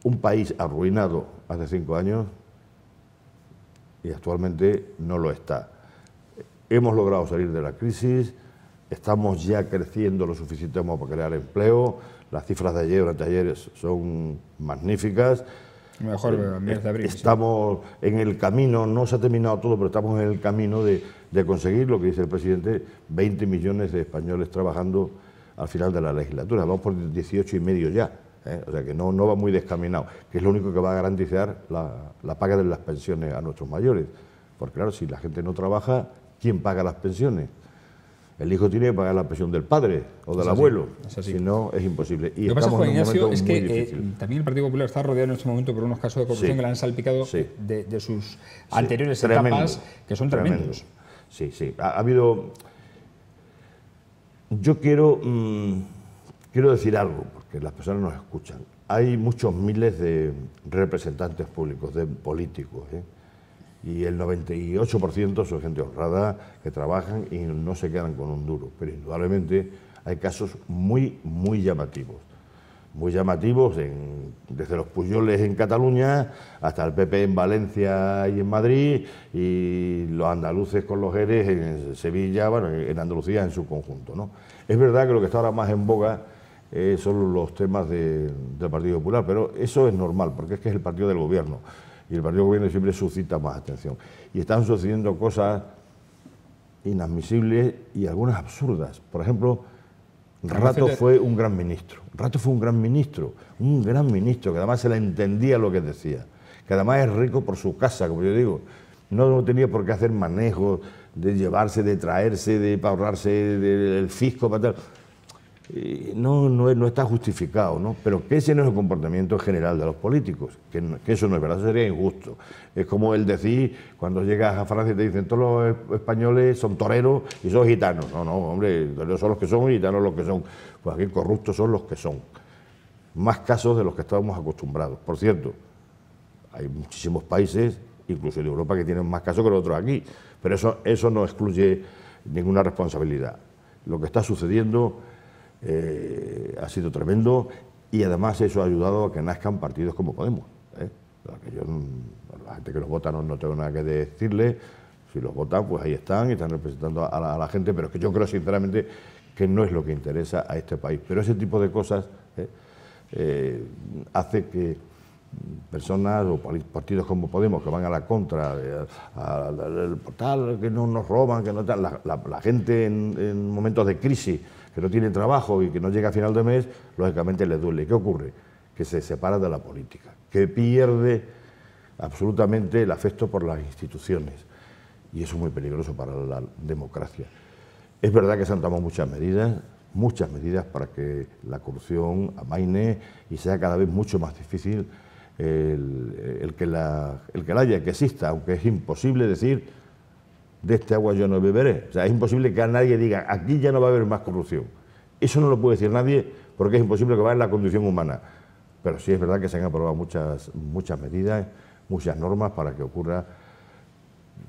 un país arruinado hace 5 años y actualmente no lo está. Hemos logrado salir de la crisis, estamos ya creciendo lo suficiente como para crear empleo, las cifras de ayer o anteayer son magníficas. Mejor el mes de abril. Estamos en el camino, no se ha terminado todo, pero estamos en el camino de conseguir lo que dice el presidente, 20 millones de españoles trabajando al final de la legislatura. Vamos por 18,5 ya, o sea que no va muy descaminado, que es lo único que va a garantizar la paga de las pensiones a nuestros mayores. Porque claro, si la gente no trabaja, ¿quién paga las pensiones? El hijo tiene que pagar la pensión del padre o del abuelo, si no es imposible. Y lo que pasa, Juan Ignacio, es que también el Partido Popular está rodeado en este momento por unos casos de corrupción que le han salpicado de sus anteriores etapas, que son tremendos. Sí, ha habido... Yo quiero decir algo, porque las personas nos escuchan. Hay muchos miles de representantes públicos, de políticos, y el 98% son gente honrada, que trabajan y no se quedan con un duro. Pero indudablemente hay casos muy llamativos. Muy llamativos, desde los Pujoles en Cataluña hasta el PP en Valencia y en Madrid, y los andaluces con los Jerez en Sevilla, bueno, en Andalucía en su conjunto, ¿no? Es verdad que lo que está ahora más en boga son los temas del Partido Popular, pero eso es normal, porque es que es el partido del gobierno. Y el partido del gobierno siempre suscita más atención. Y están sucediendo cosas inadmisibles y algunas absurdas. Por ejemplo, Rato fue un gran ministro. Rato fue un gran ministro, que además se le entendía lo que decía. Que además es rico por su casa, como yo digo. No tenía por qué hacer manejos de llevarse, de traerse, para ahorrarse del fisco, para tal. No está justificado, ¿no? Pero que ese no es el comportamiento general de los políticos, que eso no es verdad, eso sería injusto. Es como el decir, cuando llegas a Francia y te dicen todos los españoles son toreros y son gitanos. No, hombre, toreros son los que son y gitanos los que son. Pues aquí corruptos son los que son. Más casos de los que estábamos acostumbrados. Por cierto, hay muchísimos países, incluso de Europa, que tienen más casos que los otros aquí, pero eso no excluye ninguna responsabilidad. Lo que está sucediendo ha sido tremendo y además eso ha ayudado a que nazcan partidos como Podemos. La gente que los vota no tengo nada que decirle, si los votan pues ahí están y están representando a la gente, pero es que yo creo sinceramente que no es lo que interesa a este país. Pero ese tipo de cosas hace que personas o partidos como Podemos, que van a la contra, tal, que no nos roban, que no tal, la gente en momentos de crisis, que no tiene trabajo y que no llega a final de mes, lógicamente le duele. ¿Qué ocurre? Que se separa de la política, que pierde absolutamente el afecto por las instituciones, y eso es muy peligroso para la democracia. Es verdad que se han tomado muchas medidas para que la corrupción amaine y sea cada vez mucho más difícil el que la haya, que exista, aunque es imposible decir de este agua yo no beberé. O sea, es imposible que a nadie diga aquí ya no va a haber más corrupción. Eso no lo puede decir nadie porque es imposible que vaya en la condición humana. Pero sí es verdad que se han aprobado muchas medidas, muchas normas para que ocurra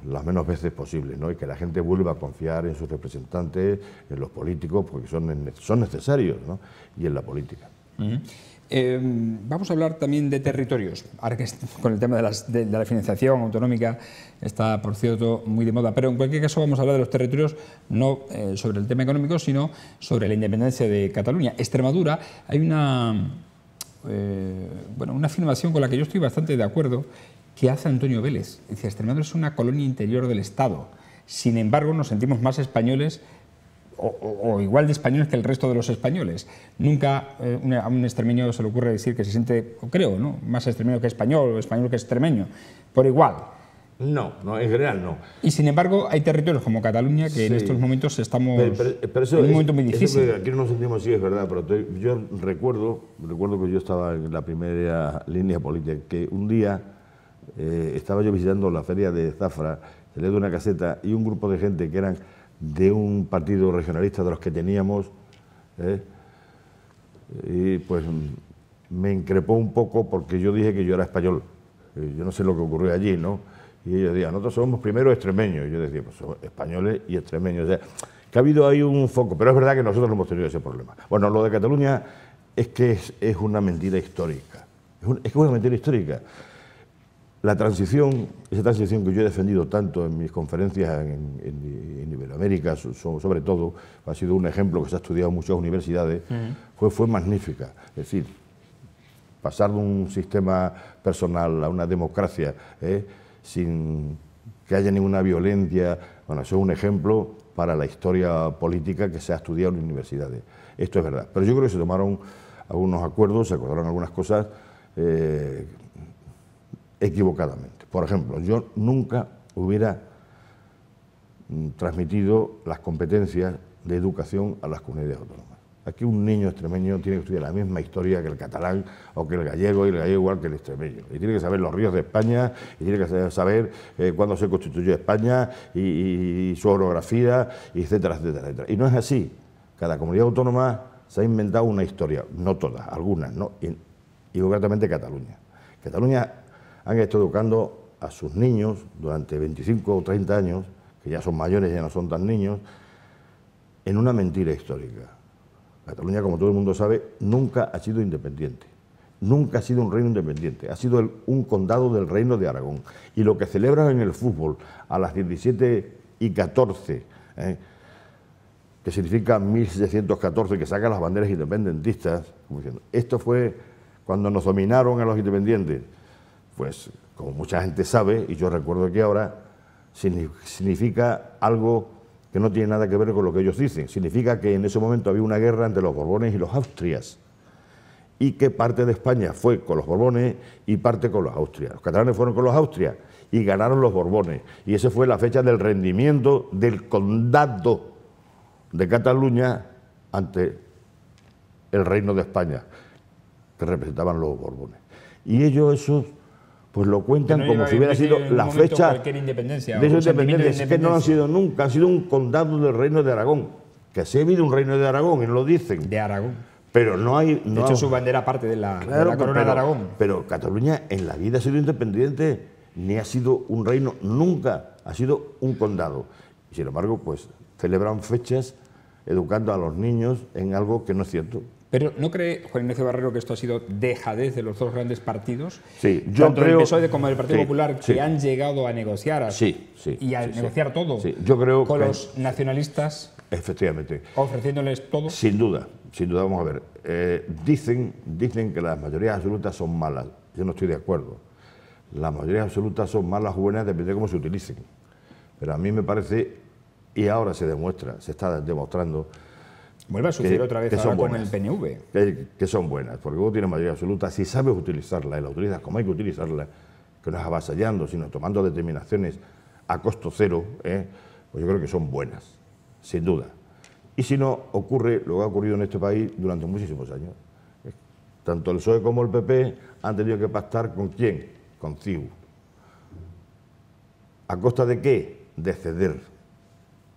las menos veces posibles, ¿no? Y que la gente vuelva a confiar en sus representantes, en los políticos, porque son necesarios, ¿no? Y en la política. Vamos a hablar también de territorios, ahora que con el tema de la financiación autonómica está, por cierto, muy de moda, pero en cualquier caso vamos a hablar de los territorios, no sobre el tema económico, sino sobre la independencia de Cataluña. Extremadura, hay una afirmación con la que yo estoy bastante de acuerdo, que hace Antonio Vélez. Dice, Extremadura es una colonia interior del Estado, sin embargo nos sentimos más españoles o igual de españoles que el resto de los españoles. Nunca a un extremeño se le ocurre decir que se siente, creo, ¿no?, más extremeño que español o español que extremeño, por igual. No, en general no. Y sin embargo hay territorios como Cataluña que en estos momentos estamos en un momento muy difícil. Aquí no nos sentimos así, es verdad, pero yo recuerdo que yo estaba en la primera línea política, que un día estaba yo visitando la feria de Zafra, salí de una caseta y un grupo de gente que eran de un partido regionalista de los que teníamos, y pues me increpó un poco porque yo dije que yo era español. Yo no sé lo que ocurrió allí, ¿no? Y ellos decían, nosotros somos primero extremeños. Y yo decía, pues somos españoles y extremeños. O sea, que ha habido ahí un foco, pero es verdad que nosotros no hemos tenido ese problema. Bueno, lo de Cataluña es que es una mentira histórica. Es una mentira histórica. La transición, esa transición que yo he defendido tanto en mis conferencias en Iberoamérica, sobre todo, ha sido un ejemplo que se ha estudiado en muchas universidades, fue magnífica. Es decir, pasar de un sistema personal a una democracia sin que haya ninguna violencia, bueno, eso es un ejemplo para la historia política que se ha estudiado en las universidades. Esto es verdad. Pero yo creo que se tomaron algunos acuerdos, se acordaron algunas cosas equivocadamente. Por ejemplo, yo nunca hubiera transmitido las competencias de educación a las comunidades autónomas. Aquí un niño extremeño tiene que estudiar la misma historia que el catalán o que el gallego, y el gallego igual que el extremeño. Y tiene que saber los ríos de España, y tiene que saber cuándo se constituyó España y su orografía, etcétera, etcétera, etcétera. Y no es así. Cada comunidad autónoma se ha inventado una historia, no todas, algunas, ¿no? Y concretamente Cataluña. Cataluña han estado educando a sus niños durante 25 o 30 años, que ya son mayores, ya no son tan niños, en una mentira histórica. Cataluña, como todo el mundo sabe, nunca ha sido independiente, nunca ha sido un reino independiente, ha sido un condado del Reino de Aragón. Y lo que celebran en el fútbol a las 17:14, que significa 1714, que sacan las banderas independentistas, como diciendo, esto fue cuando nos dominaron a los independientes. Pues, como mucha gente sabe, y yo recuerdo que ahora, significa algo que no tiene nada que ver con lo que ellos dicen. Significa que en ese momento había una guerra entre los Borbones y los Austrias, y que parte de España fue con los Borbones y parte con los Austrias. Los catalanes fueron con los Austrias y ganaron los Borbones, y esa fue la fecha del rendimiento del condado de Cataluña ante el Reino de España, que representaban los Borbones. Y ellos eso pues lo cuentan como si hubiera sido la fecha de su independencia. Es que no han sido nunca, han sido un condado del Reino de Aragón. Que sí ha habido un Reino de Aragón, y no lo dicen. De Aragón. Pero no hay... De hecho, su bandera parte de la corona de Aragón. Pero Cataluña en la vida ha sido independiente, ni ha sido un reino, nunca ha sido un condado. Y sin embargo, pues celebran fechas educando a los niños en algo que no es cierto. Pero ¿no cree Juan Ignacio Barrero que esto ha sido dejadez de los dos grandes partidos? Sí, yo tanto creo... el PSOE como el Partido Popular, sí, que han llegado a negociar y a negociar todo yo creo con que los nacionalistas, efectivamente, ofreciéndoles todo. Sin duda, vamos a ver. Dicen que las mayorías absolutas son malas. Yo no estoy de acuerdo. Las mayorías absolutas son malas o buenas, depende de cómo se utilicen. Pero a mí me parece, y ahora se demuestra, se está demostrando... Vuelve a suceder otra vez ahora con el PNV. Que son buenas, porque vos tienes mayoría absoluta, si sabes utilizarla y la utilizas como hay que utilizarla, que no es avasallando, sino tomando determinaciones a costo cero, pues yo creo que son buenas, sin duda. Y si no, ocurre lo que ha ocurrido en este país durante muchísimos años. Tanto el PSOE como el PP han tenido que pactar ¿con quién? Con CiU. ¿A costa de qué? De ceder.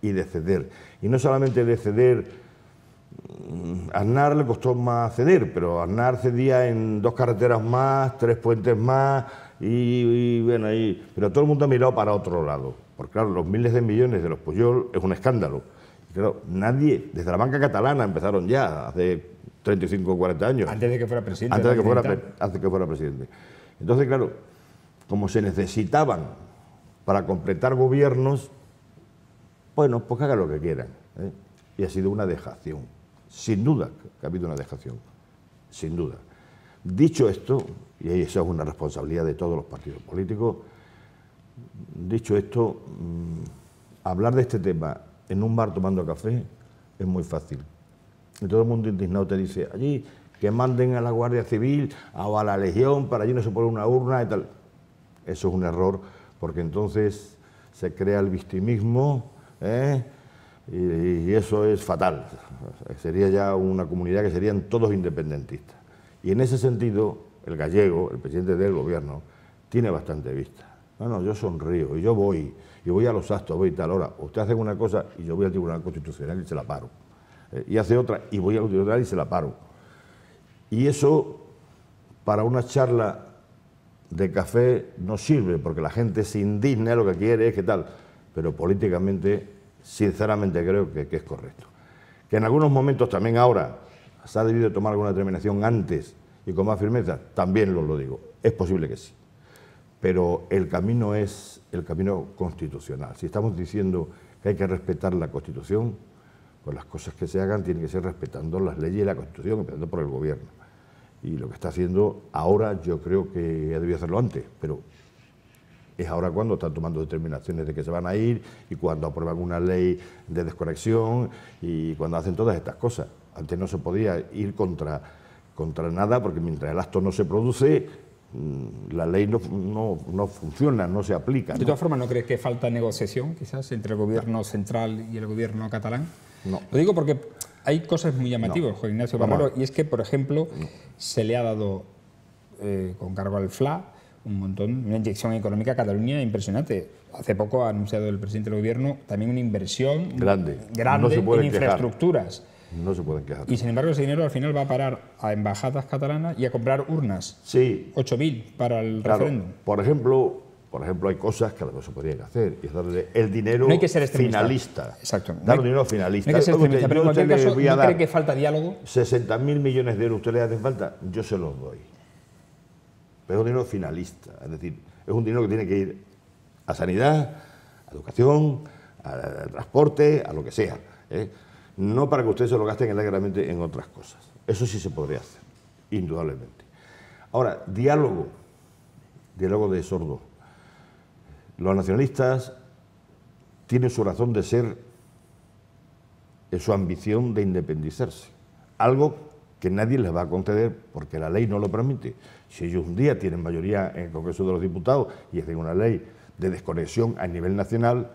Y de ceder. Y no solamente de ceder... A Aznar le costó más ceder, pero Aznar cedía en 2 carreteras más, 3 puentes más, y bueno, pero todo el mundo ha mirado para otro lado. Porque claro, los miles de millones de los Pujol es un escándalo. Y claro, nadie, desde la banca catalana empezaron ya, hace 35 o 40 años. Antes de que fuera presidente. Antes de que fuera presidente. Entonces, claro, como se necesitaban para completar gobiernos, bueno, pues hagan lo que quieran. Y ha sido una dejación. Sin duda que ha habido una dejación, sin duda. Dicho esto, y eso es una responsabilidad de todos los partidos políticos, dicho esto, hablar de este tema en un bar tomando café es muy fácil. Y todo el mundo indignado te dice, allí que manden a la Guardia Civil o a la Legión, para allí no se pone una urna y tal. Eso es un error, porque entonces se crea el victimismo, y eso es fatal. Sería ya una comunidad que serían todos independentistas. Y en ese sentido, el gallego, el presidente del gobierno, tiene bastante vista. No, yo sonrío y yo voy a los actos, voy y tal. Ahora, usted hace una cosa y yo voy al Tribunal Constitucional y se la paro. Y hace otra y voy al Tribunal y se la paro. Y eso, para una charla de café, no sirve, porque la gente se indigna, lo que quiere es que tal. Pero políticamente... sinceramente creo que es correcto. Que en algunos momentos también ahora se ha debido tomar alguna determinación antes y con más firmeza, también lo digo, es posible que sí. Pero el camino es el camino constitucional. Si estamos diciendo que hay que respetar la Constitución, pues las cosas que se hagan tienen que ser respetando las leyes y la Constitución, empezando por el gobierno. Y lo que está haciendo ahora, yo creo que debió hacerlo antes, pero es ahora cuando están tomando determinaciones de que se van a ir y cuando aprueban una ley de desconexión y cuando hacen todas estas cosas. Antes no se podía ir contra nada porque mientras el acto no se produce, la ley no funciona, no se aplica. De todas formas, ¿no crees que falta negociación quizás entre el gobierno central y el gobierno catalán? No. Lo digo porque hay cosas muy llamativas, Juan Ignacio Barrero, y es que, por ejemplo, se le ha dado con cargo al FLA una inyección económica a Cataluña impresionante. Hace poco ha anunciado el presidente del gobierno también una inversión grande no se en infraestructuras. No se pueden quejar. Y sin embargo ese dinero al final va a parar a embajadas catalanas y a comprar urnas. Sí. 8.000 para el Claro, referéndum. Por ejemplo, hay cosas que a lo mejor se podrían hacer. Y es darle el dinero no hay que ser extremista. finalista. Exacto. Dar dinero finalista. No hay que ser extremista, pero en cualquier caso, ¿no cree que falta diálogo? 60.000 millones de euros, ¿usted le hace falta? Yo se los doy. Pero es un dinero finalista. Es decir, es un dinero que tiene que ir a sanidad, a educación, a transporte, a lo que sea. No para que ustedes se lo gasten alegremente en otras cosas. Eso sí se podría hacer, indudablemente. Ahora, diálogo de sordos. Los nacionalistas tienen su razón de ser en su ambición de independizarse. Algo que nadie les va a conceder porque la ley no lo permite. Si ellos un día tienen mayoría en el Congreso de los Diputados y hacen una ley de desconexión a nivel nacional,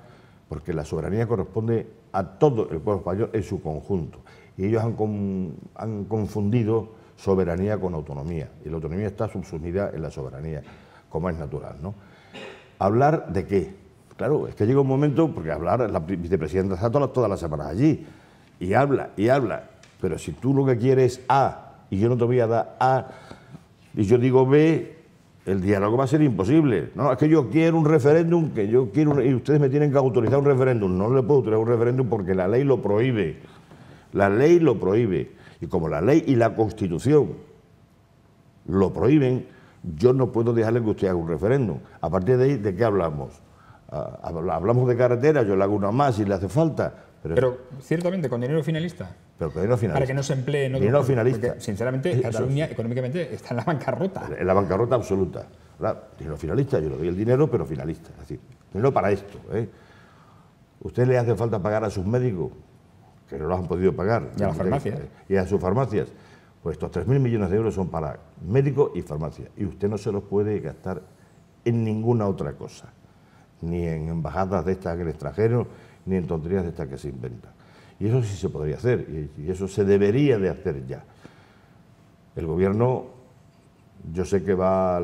porque la soberanía corresponde a todo el pueblo español en su conjunto. Y ellos han confundido soberanía con autonomía. Y la autonomía está subsumida en la soberanía, como es natural, ¿no? ¿Hablar de qué? Claro, es que llega un momento, porque la vicepresidenta está todas las semanas allí, y habla, pero si tú lo que quieres es A, y yo no te voy a dar A, y yo digo B, el diálogo va a ser imposible. No, es que yo quiero un referéndum, y ustedes me tienen que autorizar un referéndum. No le puedo autorizar un referéndum porque la ley lo prohíbe. La ley lo prohíbe. Y como la ley y la Constitución lo prohíben, yo no puedo dejarle que usted haga un referéndum. A partir de ahí, ¿de qué hablamos? Hablamos de carretera, yo le hago una más si le hace falta. Pero ciertamente, con dinero finalista. Pero con dinero finalista. Para que no se emplee en otro. Dinero finalista. Porque, sinceramente, Cataluña económicamente está en la bancarrota. En la bancarrota absoluta. Dinero finalista, yo le doy el dinero, pero finalista. Es decir, dinero para esto. ¿Usted le hace falta pagar a sus médicos? Que no los han podido pagar. Y a las farmacias. Y a sus farmacias. Pues estos 3.000 millones de euros son para médicos y farmacias. Y usted no se los puede gastar en ninguna otra cosa. Ni en embajadas de estas en el extranjero, ni en tonterías de estas que se inventan. Y eso sí se podría hacer, y eso se debería de hacer ya. El gobierno, yo sé que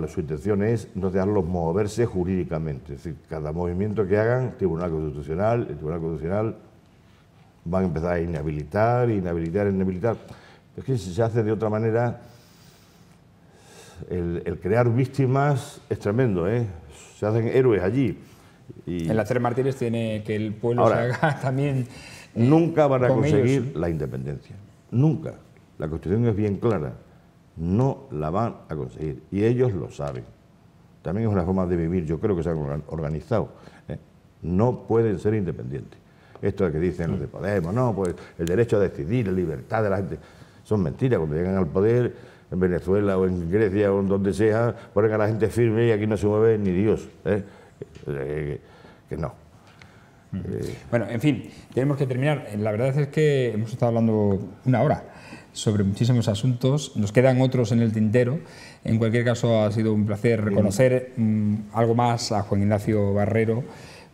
su intención es no dejarlos moverse jurídicamente. Es decir, cada movimiento que hagan, el Tribunal Constitucional van a empezar a inhabilitar. Es que si se hace de otra manera, el crear víctimas es tremendo, Se hacen héroes allí. Y en las Tres Mártires tiene que el pueblo ahora, se haga también. Nunca van a conseguir la independencia. Nunca. La Constitución es bien clara. No la van a conseguir. Y ellos lo saben. También es una forma de vivir, yo creo que se han organizado. No pueden ser independientes. Esto de que dicen los de Podemos, no, pues el derecho a decidir, la libertad de la gente, son mentiras. Cuando llegan al poder, en Venezuela o en Grecia o en donde sea, ponen a la gente firme y aquí no se mueve ni Dios. Que no. Bueno, en fin, tenemos que terminar. La verdad es que hemos estado hablando una hora sobre muchísimos asuntos, nos quedan otros en el tintero. En cualquier caso, ha sido un placer reconocer algo más a Juan Ignacio Barrero,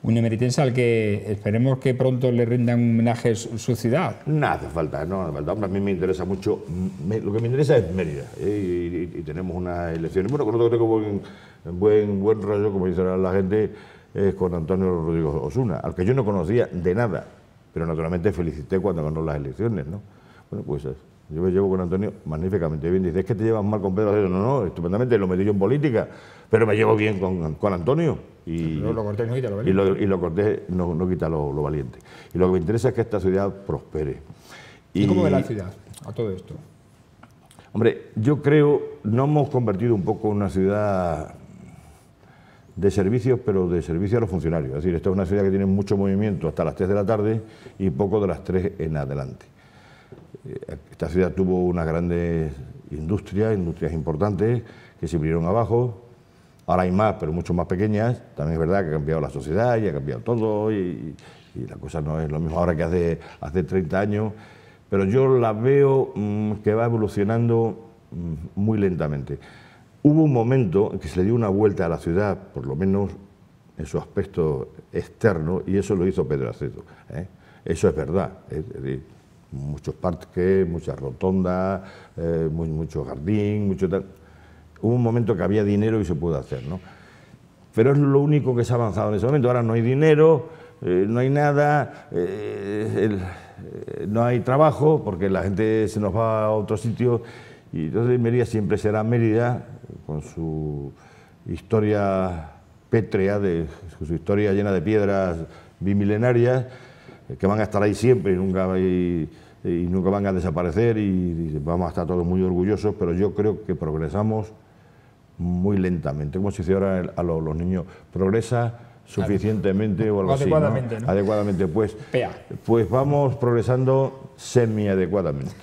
un emeritense al que esperemos que pronto le rindan un homenaje su ciudad. No hace falta, no hace falta. A mí me interesa mucho, lo que me interesa es Mérida, y tenemos unas elecciones. Bueno, con otro que tengo buen rollo, como dice la gente, es con Antonio Rodríguez Osuna, al que yo no conocía de nada, pero naturalmente felicité cuando ganó las elecciones, ¿no? Bueno, pues yo me llevo con Antonio magníficamente bien. Dice, ¿es que te llevas mal con Pedro Acevedo? No, estupendamente, lo metí yo en política, pero me llevo bien con Antonio. Y lo cortés no quita lo valiente. Y lo cortés no quita lo valiente. Y lo que me interesa es que esta ciudad prospere. ¿Y cómo ve la ciudad a todo esto? Hombre, yo creo, nos hemos convertido un poco en una ciudad de servicios, pero de servicio a los funcionarios. Es decir, esta es una ciudad que tiene mucho movimiento hasta las 3 de la tarde y poco de las 3 en adelante. Esta ciudad tuvo unas grandes industrias importantes que se vinieron abajo. Ahora hay más, pero mucho más pequeñas. También es verdad que ha cambiado la sociedad y ha cambiado todo y la cosa no es lo mismo ahora que hace 30 años. Pero yo la veo que va evolucionando muy lentamente. Hubo un momento en que se le dio una vuelta a la ciudad, por lo menos en su aspecto externo, y eso lo hizo Pedro Aceto, ¿eh? Eso es verdad. Es decir, muchos parques, muchas rotondas, mucho jardín, mucho tal. Hubo un momento que había dinero y se pudo hacer, ¿no? Pero es lo único que se ha avanzado en ese momento. Ahora no hay dinero, no hay nada, no hay trabajo porque la gente se nos va a otro sitio y entonces Mérida siempre será Mérida con su historia pétrea, con su historia llena de piedras bimilenarias que van a estar ahí siempre y nunca van a desaparecer y vamos a estar todos muy orgullosos, pero yo creo que progresamos muy lentamente, como se dice ahora a los niños, progresa suficientemente o algo adecuadamente, así, ¿no? ¿no? Adecuadamente, pues vamos progresando semi-adecuadamente.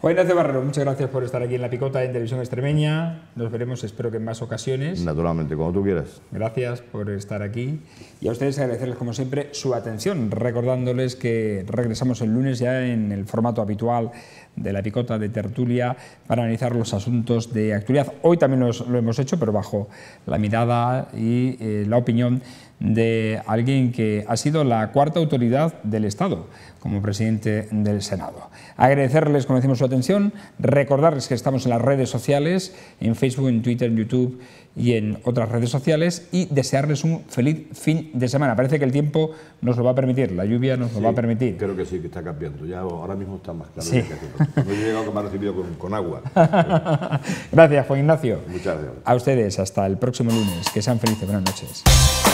Juan Ignacio Barrero, muchas gracias por estar aquí en La Picota, en Televisión Extremeña. Nos veremos, espero que en más ocasiones. Naturalmente, cuando tú quieras. Gracias por estar aquí. Y a ustedes agradecerles, como siempre, su atención, recordándoles que regresamos el lunes ya en el formato habitual de La Picota de tertulia para analizar los asuntos de actualidad. Hoy también lo hemos hecho, pero bajo la mirada y la opinión de alguien que ha sido la cuarta autoridad del Estado como presidente del Senado. Agradecerles, como decimos, su atención, recordarles que estamos en las redes sociales, en Facebook, en Twitter, en YouTube y en otras redes sociales, y desearles un feliz fin de semana. Parece que el tiempo nos lo va a permitir, la lluvia nos lo va a permitir. Creo que sí, que está cambiando. Ya ahora mismo está más claro. Sí. No he llegado que me ha recibido con agua. Gracias, Juan Ignacio. Muchas gracias. A ustedes, hasta el próximo lunes. Que sean felices. Buenas noches.